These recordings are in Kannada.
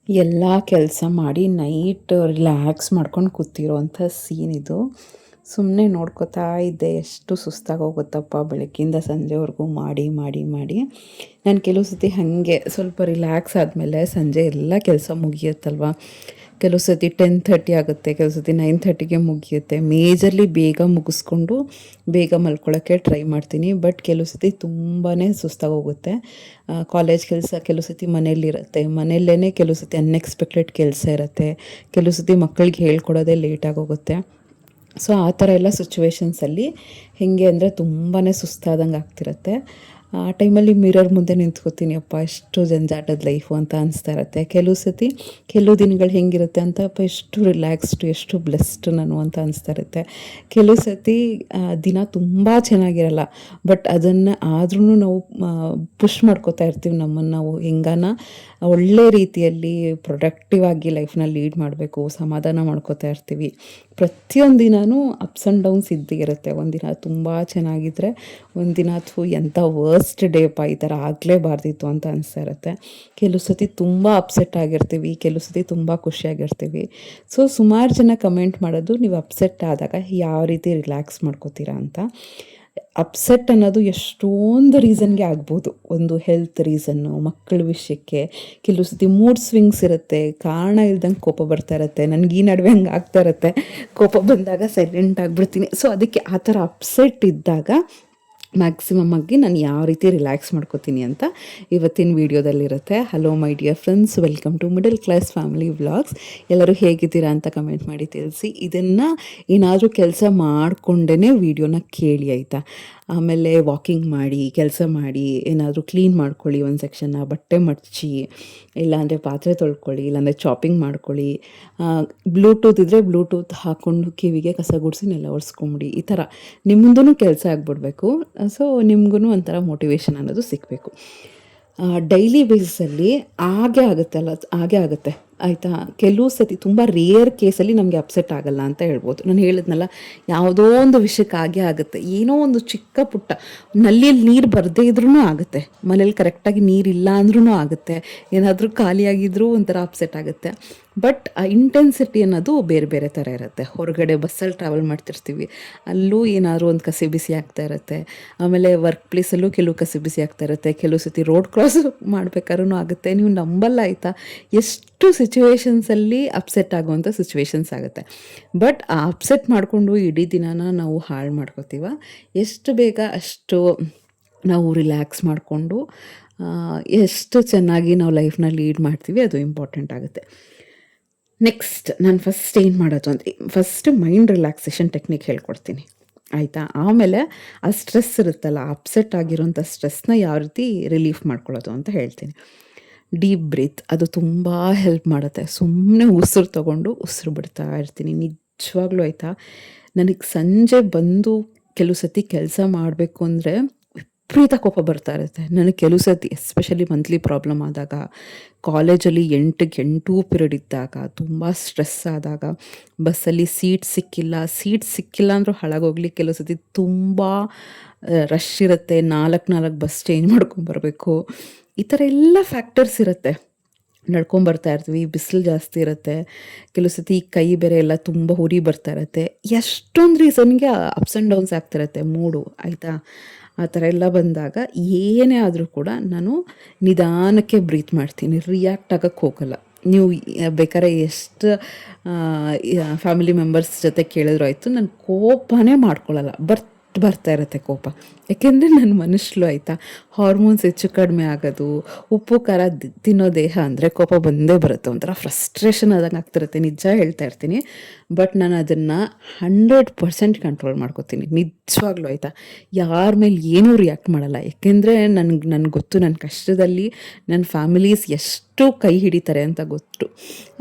ಎಲ್ಲ ಕೆಲಸ ಮಾಡಿ ನೈಟ್ ರಿಲ್ಯಾಕ್ಸ್ ಮಾಡ್ಕೊಂಡು ಕೂತಿರೋವಂಥ ಸೀನ್ ಇದು. ಸುಮ್ಮನೆ ನೋಡ್ಕೋತಾ ಇದ್ದೆ, ಎಷ್ಟು ಸುಸ್ತಾಗಿ ಹೋಗುತ್ತಪ್ಪ ಬೆಳಗ್ಗಿಂದ ಸಂಜೆವರೆಗೂ ಮಾಡಿ ಮಾಡಿ ಮಾಡಿ. ನಾನು ಕೆಲವು ಸತಿ ಹಾಗೆ ಸ್ವಲ್ಪ ರಿಲ್ಯಾಕ್ಸ್ ಆದಮೇಲೆ ಸಂಜೆ ಎಲ್ಲ ಕೆಲಸ ಮುಗಿಯುತ್ತಲ್ವ, ಕೆಲವು ಸತಿ 10:30 ಆಗುತ್ತೆ, ಕೆಲವು ಸತಿ 9:30ಗೆ ಮುಗಿಯುತ್ತೆ. ಮೇಜರ್ಲಿ ಬೇಗ ಮುಗಿಸ್ಕೊಂಡು ಬೇಗ ಮಲ್ಕೊಳ್ಳೋಕ್ಕೆ ಟ್ರೈ ಮಾಡ್ತೀನಿ. ಬಟ್ ಕೆಲವು ಸತಿ ತುಂಬಾ ಸುಸ್ತಾಗೋಗುತ್ತೆ. ಕಾಲೇಜ್ ಕೆಲಸ ಕೆಲವು ಸತಿ ಮನೇಲಿರುತ್ತೆ, ಮನೆಯಲ್ಲೇ ಕೆಲವು ಸತಿ ಅನ್ಎಕ್ಸ್ಪೆಕ್ಟೆಡ್ ಕೆಲಸ ಇರುತ್ತೆ, ಕೆಲವು ಸತಿ ಮಕ್ಕಳಿಗೆ ಹೇಳ್ಕೊಡೋದೇ ಲೇಟಾಗೋಗುತ್ತೆ. ಸೊ ಆ ಥರ ಎಲ್ಲ ಸಿಚುವೇಶನ್ಸಲ್ಲಿ ಹೇಗೆ ಅಂದರೆ ತುಂಬಾ ಸುಸ್ತಾದಂಗೆ ಆಗ್ತಿರುತ್ತೆ. ಆ ಟೈಮಲ್ಲಿ ಮಿರರ್ ಮುಂದೆ ನಿಂತ್ಕೋತೀನಿ, ಅಪ್ಪ ಎಷ್ಟು ಜಂಜಾಟದ ಲೈಫು ಅಂತ ಅನಿಸ್ತಾ ಇರುತ್ತೆ. ಕೆಲವು ಸತಿ ಕೆಲವು ದಿನಗಳು ಹೆಂಗಿರುತ್ತೆ ಅಂತ, ಅಪ್ಪ ಎಷ್ಟು ರಿಲ್ಯಾಕ್ಸ್ಡು, ಎಷ್ಟು ಬ್ಲೆಸ್ಡ್ ನಾನು ಅಂತ ಅನಿಸ್ತಾ ಇರುತ್ತೆ. ಕೆಲವು ಸತಿ ದಿನ ತುಂಬ ಚೆನ್ನಾಗಿರಲ್ಲ, ಬಟ್ ಅದನ್ನು ಆದ್ರೂ ನಾವು ಪುಷ್ ಮಾಡ್ಕೋತಾ ಇರ್ತೀವಿ ನಮ್ಮನ್ನು ನಾವು ಹೆಂಗಾನ ಒಳ್ಳೆ ರೀತಿಯಲ್ಲಿ ಪ್ರೊಡಕ್ಟಿವ್ ಆಗಿ ಲೈಫ್ನ ಲೀಡ್ ಮಾಡಬೇಕು, ಸಮಾಧಾನ ಮಾಡ್ಕೋತಾ ಇರ್ತೀವಿ. ಪ್ರತಿಯೊಂದು ದಿನವೂ ಅಪ್ಸ್ ಆ್ಯಂಡ್ ಡೌನ್ಸ್ ಇದ್ದೇ ಇರುತ್ತೆ. ಒಂದಿನ ತುಂಬ ಚೆನ್ನಾಗಿದ್ದರೆ ಒಂದಿನ ಎಂಥ ವರ್ಸ್ಟ್ ಡೇಪ್ಪ, ಈ ಥರ ಆಗಲೇಬಾರ್ದಿತ್ತು ಅಂತ ಅನಿಸ್ತಾ ಇರುತ್ತೆ. ಕೆಲವು ಸತಿ ತುಂಬ ಅಪ್ಸೆಟ್ ಆಗಿರ್ತೀವಿ, ಕೆಲವು ಸತಿ ತುಂಬ ಖುಷಿಯಾಗಿರ್ತೀವಿ. ಸೊ ಸುಮಾರು ಜನ ಕಮೆಂಟ್ ಮಾಡೋದು, ನೀವು ಅಪ್ಸೆಟ್ ಆದಾಗ ಯಾವ ರೀತಿ ರಿಲ್ಯಾಕ್ಸ್ ಮಾಡ್ಕೋತೀರಾ ಅಂತ. ಅಪ್ಸೆಟ್ ಅನ್ನೋದು ಎಷ್ಟೊಂದು ರೀಸನ್ಗೆ ಆಗ್ಬೋದು. ಒಂದು ಹೆಲ್ತ್ ರೀಸನ್ನು, ಮಕ್ಕಳ ವಿಷಯಕ್ಕೆ, ಕೆಲವು ಸತಿ ಮೂಡ್ ಸ್ವಿಂಗ್ಸ್ ಇರುತ್ತೆ, ಕಾರಣ ಇಲ್ದಂಗೆ ಕೋಪ ಬರ್ತಾ ಇರುತ್ತೆ. ನನಗೆ ಈ ನಡುವೆ ಹಂಗೆ ಆಗ್ತಾ ಇರುತ್ತೆ, ಕೋಪ ಬಂದಾಗ ಸೈಲೆಂಟ್ ಆಗಿಬಿಡ್ತೀನಿ. ಸೊ ಅದಕ್ಕೆ ಆ ಥರ ಅಪ್ಸೆಟ್ ಇದ್ದಾಗ ಮ್ಯಾಕ್ಸಿಮಮ್ ಆಗಿ ನಾನು ಯಾವ ರೀತಿ ರಿಲ್ಯಾಕ್ಸ್ ಮಾಡ್ಕೋತೀನಿ ಅಂತ ಇವತ್ತಿನ ವೀಡಿಯೋದಲ್ಲಿರುತ್ತೆ. Hello my dear friends, welcome to middle class family vlogs. ಎಲ್ಲರೂ ಹೇಗಿದ್ದೀರಾ ಅಂತ ಕಮೆಂಟ್ ಮಾಡಿ ತಿಳಿಸಿ. ಇದನ್ನು ಏನಾದರೂ ಕೆಲಸ ಮಾಡಿಕೊಂಡೇ ವೀಡಿಯೋನ ಕೇಳಿ ಆಯಿತಾ. ಆಮೇಲೆ ವಾಕಿಂಗ್ ಮಾಡಿ, ಕೆಲಸ ಮಾಡಿ, ಏನಾದರೂ ಕ್ಲೀನ್ ಮಾಡ್ಕೊಳ್ಳಿ, ಒಂದು ಸೆಕ್ಷನ್ನ ಬಟ್ಟೆ ಮಡಚಿ, ಇಲ್ಲಾಂದರೆ ಪಾತ್ರೆ ತೊಳ್ಕೊಳ್ಳಿ, ಇಲ್ಲಾಂದರೆ ಚಾಪಿಂಗ್ ಮಾಡ್ಕೊಳ್ಳಿ, ಬ್ಲೂಟೂತ್ ಇದ್ದರೆ ಬ್ಲೂಟೂತ್ ಹಾಕ್ಕೊಂಡು ಕಿವಿಗೆ ಕಸ ಗುಡಿಸಿ ನೆಲ ಒರೆಸ್ಕೊಂಬಿಡಿ. ಈ ಥರ ನಿಮ್ಮದೂ ಕೆಲಸ ಆಗಿಬಿಡ್ಬೇಕು. ಸೊ ನಿಮ್ಗೂ ಒಂಥರ ಮೋಟಿವೇಶನ್ ಅನ್ನೋದು ಸಿಗಬೇಕು. ಡೈಲಿ ಬೇಸಿಸಲ್ಲಿ ಹಾಗೇ ಆಗುತ್ತೆ ಆಯಿತಾ. ಕೆಲವು ಸತಿ ತುಂಬ ರೇರ್ ಕೇಸಲ್ಲಿ ನಮಗೆ ಅಪ್ಸೆಟ್ ಆಗಲ್ಲ ಅಂತ ಹೇಳ್ಬೋದು. ನಾನು ಹೇಳಿದ್ನಲ್ಲ, ಯಾವುದೋ ಒಂದು ವಿಷಯಕ್ಕೆ ಆಗುತ್ತೆ. ಏನೋ ಒಂದು ಚಿಕ್ಕ ಪುಟ್ಟ ನಲ್ಲಿಯಲ್ಲಿ ನೀರು ಬರದೇ ಇದ್ರೂ ಆಗುತ್ತೆ, ಮನೇಲಿ ಕರೆಕ್ಟಾಗಿ ನೀರಿಲ್ಲ ಅಂದ್ರೂ ಆಗುತ್ತೆ, ಏನಾದರೂ ಖಾಲಿಯಾಗಿದ್ರೂ ಒಂಥರ ಅಪ್ಸೆಟ್ ಆಗುತ್ತೆ. ಬಟ್ ಆ ಇಂಟೆನ್ಸಿಟಿ ಅನ್ನೋದು ಬೇರೆ ಬೇರೆ ಥರ ಇರುತ್ತೆ. ಹೊರಗಡೆ ಬಸ್ಸಲ್ಲಿ ಟ್ರಾವೆಲ್ ಮಾಡ್ತಿರ್ತೀವಿ, ಅಲ್ಲೂ ಏನಾದರೂ ಒಂದು ಕಸಿ ಬಿಸಿ ಆಗ್ತಾ ಇರುತ್ತೆ. ಆಮೇಲೆ ವರ್ಕ್ ಪ್ಲೇಸಲ್ಲೂ ಕೆಲವು ಕಸಿ ಬಿಸಿ ಆಗ್ತಾ ಇರುತ್ತೆ. ಕೆಲವು ಸತಿ ರೋಡ್ ಕ್ರಾಸ್ ಮಾಡ್ಬೇಕಾದ್ರೂ ಆಗುತ್ತೆ. ನೀವು ನಂಬಲ್ಲ ಆಯಿತಾ, ಎಷ್ಟು ಸಿಚುವೇಶನ್ಸಲ್ಲಿ ಅಪ್ಸೆಟ್ ಆಗುವಂಥ ಸಿಚುವೇಶನ್ಸ್ ಆಗುತ್ತೆ. ಬಟ್ ಆ ಅಪ್ಸೆಟ್ ಮಾಡಿಕೊಂಡು ಇಡೀ ದಿನನ ನಾವು ಹಾಳು ಮಾಡ್ಕೋತೀವ. ಎಷ್ಟು ಬೇಗ ಅಷ್ಟು ನಾವು ರಿಲ್ಯಾಕ್ಸ್ ಮಾಡಿಕೊಂಡು ಎಷ್ಟು ಚೆನ್ನಾಗಿ ನಾವು ಲೈಫ್ನ ಲೀಡ್ ಮಾಡ್ತೀವಿ, ಅದು ಇಂಪಾರ್ಟೆಂಟ್ ಆಗುತ್ತೆ. ನೆಕ್ಸ್ಟ್ ನಾನು ಫಸ್ಟ್ ಏನು ಮಾಡೋದು ಅಂದರೆ, ಫಸ್ಟ್ ಮೈಂಡ್ ರಿಲ್ಯಾಕ್ಸೇಷನ್ ಟೆಕ್ನಿಕ್ ಹೇಳ್ಕೊಡ್ತೀನಿ ಆಯಿತಾ. ಆಮೇಲೆ ಆ ಸ್ಟ್ರೆಸ್ ಇರುತ್ತಲ್ಲ, ಅಪ್ಸೆಟ್ ಆಗಿರೋಂಥ ಸ್ಟ್ರೆಸ್ನ ಯಾವ ರೀತಿ ರಿಲೀಫ್ ಮಾಡ್ಕೊಳ್ಳೋದು ಅಂತ ಹೇಳ್ತೀನಿ. ಡೀಪ್ ಬ್ರೀತ್, ಅದು ತುಂಬ ಹೆಲ್ಪ್ ಮಾಡುತ್ತೆ. ಸುಮ್ಮನೆ ಉಸಿರು ತೊಗೊಂಡು ಉಸಿರು ಬಿಡ್ತಾ ಇರ್ತೀನಿ ನಿಜವಾಗ್ಲೂ ಆಯಿತಾ. ನನಗೆ ಸಂಜೆ ಬಂದು ಕೆಲವು ಸತಿ ಕೆಲಸ ಮಾಡಬೇಕು ಅಂದರೆ ವಿಪರೀತ ಕೋಪ ಬರ್ತಾ ಇರುತ್ತೆ. ನನಗೆ ಕೆಲವು ಸತಿ ಎಸ್ಪೆಷಲಿ ಮಂತ್ಲಿ ಪ್ರಾಬ್ಲಮ್ ಆದಾಗ, ಕಾಲೇಜಲ್ಲಿ 8 ಪೀರಿಯಡ್ ಇದ್ದಾಗ, ತುಂಬ ಸ್ಟ್ರೆಸ್ ಆದಾಗ, ಬಸ್ಸಲ್ಲಿ ಸೀಟ್ ಸಿಕ್ಕಿಲ್ಲ ಅಂದರೂ ಹಾಳಾಗೋಗ್ಲಿ, ಕೆಲವು ಸತಿ ತುಂಬ ರಶ್ ಇರುತ್ತೆ, 4 ಬಸ್ ಚೇಂಜ್ ಮಾಡ್ಕೊಂಬರ್ಬೇಕು, ಈ ಥರ ಎಲ್ಲ ಫ್ಯಾಕ್ಟರ್ಸ್ ಇರುತ್ತೆ. ನಡ್ಕೊಂಬರ್ತಾ ಇರ್ತೀವಿ, ಬಿಸಿಲು ಜಾಸ್ತಿ ಇರುತ್ತೆ, ಕೆಲವು ಸತಿ ಕೈ ಬೇರೆ ಎಲ್ಲ ತುಂಬ ಉರಿ ಬರ್ತಾ ಇರುತ್ತೆ. ಎಷ್ಟೊಂದು ರೀಸನ್ಗೆ ಅಪ್ಸ್ ಆ್ಯಂಡ್ ಡೌನ್ಸ್ ಆಗ್ತಿರುತ್ತೆ ಮೂಡು ಆಯಿತಾ. ಆ ಥರ ಎಲ್ಲ ಬಂದಾಗ ಏನೇ ಆದರೂ ಕೂಡ ನಾನು ನಿಧಾನಕ್ಕೆ ಬ್ರೀತ್ ಮಾಡ್ತೀನಿ, ರಿಯಾಕ್ಟ್ ಆಗೋಕ್ಕೆ ಹೋಗಲ್ಲ. ನೀವು ಬೇಕಾದ್ರೆ ಎಷ್ಟು ಫ್ಯಾಮಿಲಿ ಮೆಂಬರ್ಸ್ ಜೊತೆ ಕೇಳಿದ್ರು ಆಯಿತು, ನಾನು ಕೋಪನೇ ಮಾಡ್ಕೊಳ್ಳಲ್ಲ. ಬರ್ತಾ ಇರುತ್ತೆ ಕೋಪ, ಯಾಕೆಂದರೆ ನನ್ನ ಮನುಷ್ಯಲು ಆಯಿತಾ. ಹಾರ್ಮೋನ್ಸ್ ಹೆಚ್ಚು ಕಡಿಮೆ ಆಗೋದು, ಉಪ್ಪು ಖಾರ ತಿನ್ನೋ ದೇಹ ಅಂದರೆ ಕೋಪ ಬಂದೇ ಬರುತ್ತೆ. ಒಂಥರ ಫ್ರಸ್ಟ್ರೇಷನ್ ಆದಂಗೆ ಆಗ್ತಿರುತ್ತೆ, ನಿಜ ಹೇಳ್ತಾ ಇರ್ತೀನಿ. ಬಟ್ ನಾನು ಅದನ್ನು 100% ಕಂಟ್ರೋಲ್ ಮಾಡ್ಕೋತೀನಿ ನಿಜವಾಗ್ಲೂ ಆಯಿತಾ. ಯಾರ ಮೇಲೆ ಏನೂ ರಿಯಾಕ್ಟ್ ಮಾಡಲ್ಲ, ಯಾಕೆಂದರೆ ನನಗೆ ಗೊತ್ತು, ನನ್ನ ಕಷ್ಟದಲ್ಲಿ ನನ್ನ ಫ್ಯಾಮಿಲೀಸ್ ಎಷ್ಟು ಕೈ ಹಿಡಿತಾರೆ ಅಂತ ಗೊತ್ತು.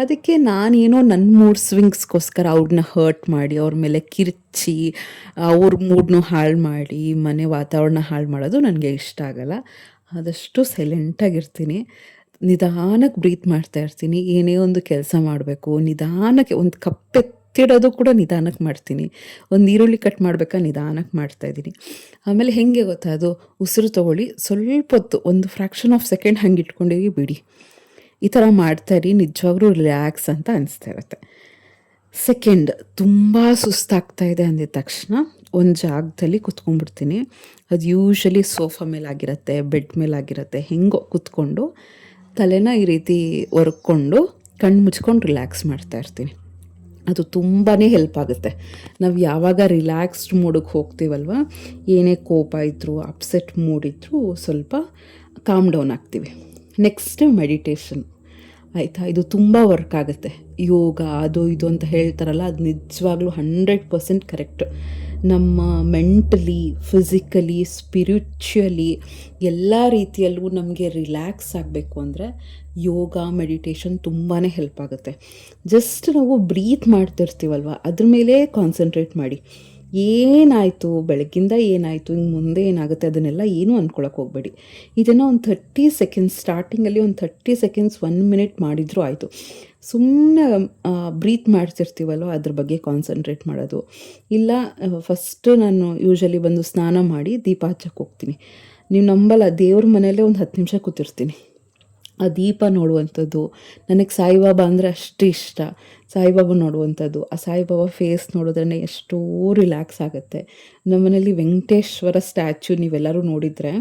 ಅದಕ್ಕೆ ನಾನೇನೋ ನನ್ನ ಮೂಡ್ ಸ್ವಿಂಗ್ಸ್ಗೋಸ್ಕರ ಅವ್ರನ್ನ ಹರ್ಟ್ ಮಾಡಿ, ಅವ್ರ ಮೇಲೆ ಕಿರ್ಚಿ, ಅವ್ರ ಮೂಡ್ನು ಹಾಳು ಮಾಡಿ, ಮನೆ ವಾತಾವರಣ ಹಾಳು ಮಾಡೋದು ನನಗೆ ಇಷ್ಟ ಆಗಲ್ಲ. ಆದಷ್ಟು ಸೈಲೆಂಟಾಗಿರ್ತೀನಿ, ನಿಧಾನಕ್ಕೆ ಬ್ರೀತ್ ಮಾಡ್ತಾ ಇರ್ತೀನಿ. ಏನೇ ಒಂದು ಕೆಲಸ ಮಾಡಬೇಕು ನಿಧಾನಕ್ಕೆ, ಒಂದು ಕಪ್ ಎತ್ತಿಡೋದು ಕೂಡ ನಿಧಾನಕ್ಕೆ ಮಾಡ್ತೀನಿ, ಒಂದು ಈರುಳ್ಳಿ ಕಟ್ ಮಾಡಬೇಕಾ ನಿಧಾನಕ್ಕೆ ಮಾಡ್ತಾಯಿದ್ದೀನಿ. ಆಮೇಲೆ ಹೇಗೆ ಗೊತ್ತಾ, ಅದು ಉಸಿರು ತೊಗೊಳ್ಳಿ, ಸ್ವಲ್ಪ ಹೊತ್ತು, ಒಂದು ಫ್ರ್ಯಾಕ್ಷನ್ ಆಫ್ ಸೆಕೆಂಡ್ ಹಂಗೆ ಇಟ್ಕೊಂಡೋಗಿ ಬಿಡಿ. ಈ ಥರ ಮಾಡ್ತಾಯಿರಿ, ನಿಜವಾಗ್ಲೂ ರಿಲ್ಯಾಕ್ಸ್ ಅಂತ ಅನಿಸ್ತಾ ಇರುತ್ತೆ. ಸೆಕೆಂಡ್, ತುಂಬ ಸುಸ್ತಾಗ್ತಾ ಇದೆ ಅಂದಿದ ತಕ್ಷಣ ಒಂದು ಜಾಗದಲ್ಲಿ ಕುತ್ಕೊಂಡ್ಬಿಡ್ತೀನಿ. ಅದು ಯೂಶ್ವಲಿ ಸೋಫಾ ಮೇಲಾಗಿರುತ್ತೆ, ಬೆಡ್ ಮೇಲಾಗಿರುತ್ತೆ. ಹೆಂಗೋ ಕುತ್ಕೊಂಡು ತಲೆನ ಈ ರೀತಿ ಒರ್ಕೊಂಡು ಕಣ್ಣು ಮುಚ್ಕೊಂಡು ರಿಲ್ಯಾಕ್ಸ್ ಮಾಡ್ತಾ ಇರ್ತೀನಿ. ಅದು ತುಂಬಾ ಹೆಲ್ಪ್ ಆಗುತ್ತೆ. ನಾವು ಯಾವಾಗ ರಿಲ್ಯಾಕ್ಸ್ಡ್ ಮೂಡಿಗೆ ಹೋಗ್ತೀವಲ್ವ, ಏನೇ ಕೋಪ ಇದ್ದರೂ ಅಪ್ಸೆಟ್ ಮೂಡ್ ಇದ್ದರೂ ಸ್ವಲ್ಪ ಕಾಮ್ ಡೌನ್ ಆಗ್ತೀವಿ. ನೆಕ್ಸ್ಟ್ ಮೆಡಿಟೇಷನ್, ಆಯಿತಾ. ಇದು ತುಂಬ ವರ್ಕ್ ಆಗುತ್ತೆ. ಯೋಗ ಅದು ಇದು ಅಂತ ಹೇಳ್ತಾರಲ್ಲ, ಅದು ನಿಜವಾಗ್ಲೂ 100% ಕರೆಕ್ಟ್. ನಮ್ಮ ಮೆಂಟಲಿ, ಫಿಸಿಕಲಿ, ಸ್ಪಿರಿಚುವಲಿ ಎಲ್ಲ ರೀತಿಯಲ್ಲೂ ನಮಗೆ ರಿಲ್ಯಾಕ್ಸ್ ಆಗಬೇಕು ಅಂದರೆ ಯೋಗ, ಮೆಡಿಟೇಷನ್ ತುಂಬಾ ಹೆಲ್ಪ್ ಆಗುತ್ತೆ. ಜಸ್ಟ್ ನಾವು ಬ್ರೀತ್ ಮಾಡ್ತಿರ್ತೀವಲ್ವ, ಅದ್ರ ಮೇಲೆ ಕಾನ್ಸಂಟ್ರೇಟ್ ಮಾಡಿ. ಏನಾಯಿತು ಬೆಳಗ್ಗಿಂದ, ಏನಾಯಿತು ಹಿಂಗೆ ಮುಂದೆ ಏನಾಗುತ್ತೆ ಅದನ್ನೆಲ್ಲ ಏನೂ ಅಂದ್ಕೊಳಕ್ಕೆ ಹೋಗಬೇಡಿ. ಇದನ್ನು ಒಂದು 30 ಸೆಕೆಂಡ್ಸ್, ಸ್ಟಾರ್ಟಿಂಗಲ್ಲಿ ಒಂದು 30 ಸೆಕೆಂಡ್ಸ್ 1 ಮಿನಿಟ್ ಮಾಡಿದರೂ ಆಯಿತು. ಸುಮ್ಮನೆ ಬ್ರೀತ್ ಮಾಡ್ತಿರ್ತೀವಲ್ವ ಅದ್ರ ಬಗ್ಗೆ ಕಾನ್ಸಂಟ್ರೇಟ್ ಮಾಡೋದು. ಇಲ್ಲ, ಫಸ್ಟು ನಾನು ಯೂಶ್ವಲಿ ಬಂದು ಸ್ನಾನ ಮಾಡಿ ದೀಪ ಹಚ್ಚಕ್ಕೆ ಹೋಗ್ತೀನಿ. ನೀವು ನಂಬಲ್ಲ, ದೇವ್ರ ಮನೆಯಲ್ಲೇ ಒಂದು 10 ನಿಮಿಷ ಕೂತಿರ್ತೀನಿ. ಆ ದೀಪ ನೋಡುವಂಥದ್ದು, ನನಗೆ ಸಾಯಿಬಾಬಾ ಅಂದರೆ ಅಷ್ಟು ಇಷ್ಟ. ಸಾಯಿಬಾಬಾ ನೋಡುವಂಥದ್ದು, ಆ ಸಾಯಿಬಾಬಾ ಫೇಸ್ ನೋಡಿದ್ರೇ ಎಷ್ಟೋ ರಿಲ್ಯಾಕ್ಸ್ ಆಗುತ್ತೆ. ನಮ್ಮನೇಲಿ ವೆಂಕಟೇಶ್ವರ ಸ್ಟ್ಯಾಚ್ಯೂ ನೀವೆಲ್ಲರೂ ನೋಡಿದರೆ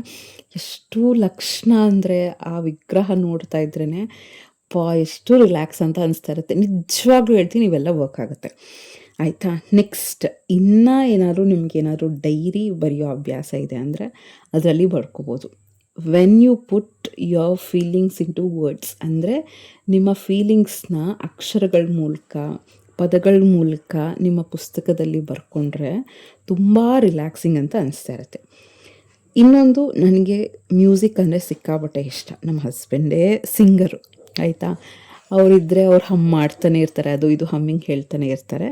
ಎಷ್ಟು ಲಕ್ಷಣ ಅಂದರೆ, ಆ ವಿಗ್ರಹ ನೋಡ್ತಾ ಇದ್ರೇ ಎಷ್ಟು ರಿಲ್ಯಾಕ್ಸ್ ಅಂತ ಅನಿಸ್ತಾ ಇರುತ್ತೆ. ನಿಜವಾಗ್ಲೂ ಹೇಳ್ತೀನಿ, ಇವೆಲ್ಲ ವರ್ಕ್ ಆಗುತ್ತೆ, ಆಯಿತಾ. ನೆಕ್ಸ್ಟ್, ಇನ್ನೂ ಏನಾದರೂ ನಿಮಗೇನಾದರೂ ಡೈರಿ ಬರೆಯೋ ಅಭ್ಯಾಸ ಇದೆ ಅಂದರೆ ಅದರಲ್ಲಿ ಬರ್ಕೋಬೋದು. When you put your feelings in to words, ಅಂದರೆ ನಿಮ್ಮ ಫೀಲಿಂಗ್ಸ್ನ ಅಕ್ಷರಗಳ ಮೂಲಕ, ಪದಗಳ ಮೂಲಕ ನಿಮ್ಮ ಪುಸ್ತಕದಲ್ಲಿ ಬರ್ಕೊಂಡ್ರೆ ತುಂಬ ರಿಲ್ಯಾಕ್ಸಿಂಗ್ ಅಂತ ಅನಿಸ್ತಾ ಇರುತ್ತೆ. ಇನ್ನೊಂದು, ನನಗೆ ಮ್ಯೂಸಿಕ್ ಅಂದರೆ ಸಿಕ್ಕಾಪಟ್ಟೆ ಇಷ್ಟ. ನಮ್ಮ ಹಸ್ಬೆಂಡೇ ಸಿಂಗರು, ಆಯಿತಾ. ಅವರಿದ್ದರೆ ಅವ್ರು ಹಮ್ ಮಾಡ್ತಾನೆ ಇರ್ತಾರೆ, ಅದು ಇದು ಹಮ್ಮಿಂಗ್ ಹೇಳ್ತಾನೆ ಇರ್ತಾರೆ.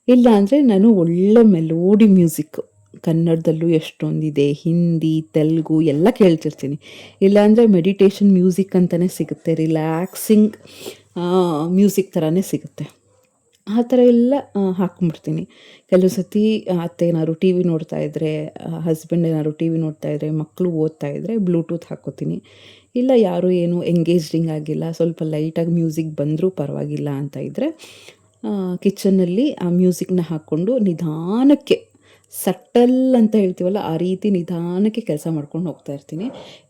ಇಲ್ಲ ಅಂದರೆ ನಾನು ಒಳ್ಳೆ ಮೆಲೋಡಿ ಮ್ಯೂಸಿಕ್, ಕನ್ನಡದಲ್ಲೂ ಎಷ್ಟೊಂದಿದೆ, ಹಿಂದಿ, ತೆಲುಗು ಎಲ್ಲ ಕೇಳ್ತಿರ್ತೀನಿ. ಇಲ್ಲಾಂದರೆ ಮೆಡಿಟೇಷನ್ ಮ್ಯೂಸಿಕ್ ಅಂತಲೇ ಸಿಗುತ್ತೆ, ರಿಲ್ಯಾಕ್ಸಿಂಗ್ ಮ್ಯೂಸಿಕ್ ಥರನೇ ಸಿಗುತ್ತೆ. ಆ ಥರ ಎಲ್ಲ ಹಾಕ್ಕೊಂಬಿಡ್ತೀನಿ. ಕೆಲವು ಸತಿ ಅತ್ತೆ ಏನಾದ್ರು ಟಿ ವಿ ನೋಡ್ತಾಯಿದ್ರೆ, ಹಸ್ಬೆಂಡ್ ಏನಾದ್ರು ಟಿ ವಿ ನೋಡ್ತಾಯಿದ್ರೆ, ಮಕ್ಕಳು ಓದ್ತಾಯಿದ್ರೆ ಬ್ಲೂಟೂತ್ ಹಾಕ್ಕೋತೀನಿ. ಇಲ್ಲ ಯಾರೂ ಏನು ಎಂಗೇಜ್ಡಿಂಗ್ ಆಗಿಲ್ಲ, ಸ್ವಲ್ಪ ಲೈಟಾಗಿ ಮ್ಯೂಸಿಕ್ ಬಂದರೂ ಪರವಾಗಿಲ್ಲ ಅಂತ ಇದ್ದರೆ ಕಿಚನ್ನಲ್ಲಿ ಆ ಮ್ಯೂಸಿಕ್ನ ಹಾಕ್ಕೊಂಡು ನಿಧಾನಕ್ಕೆ, ಸಟಲ್ ಅಂತ ಹೇಳ್ತೀವಲ್ಲ ಆ ರೀತಿ ನಿಧಾನಕ್ಕೆ ಕೆಲಸ ಮಾಡ್ಕೊಂಡು ಹೋಗ್ತಾ ಇರ್ತೀನಿ.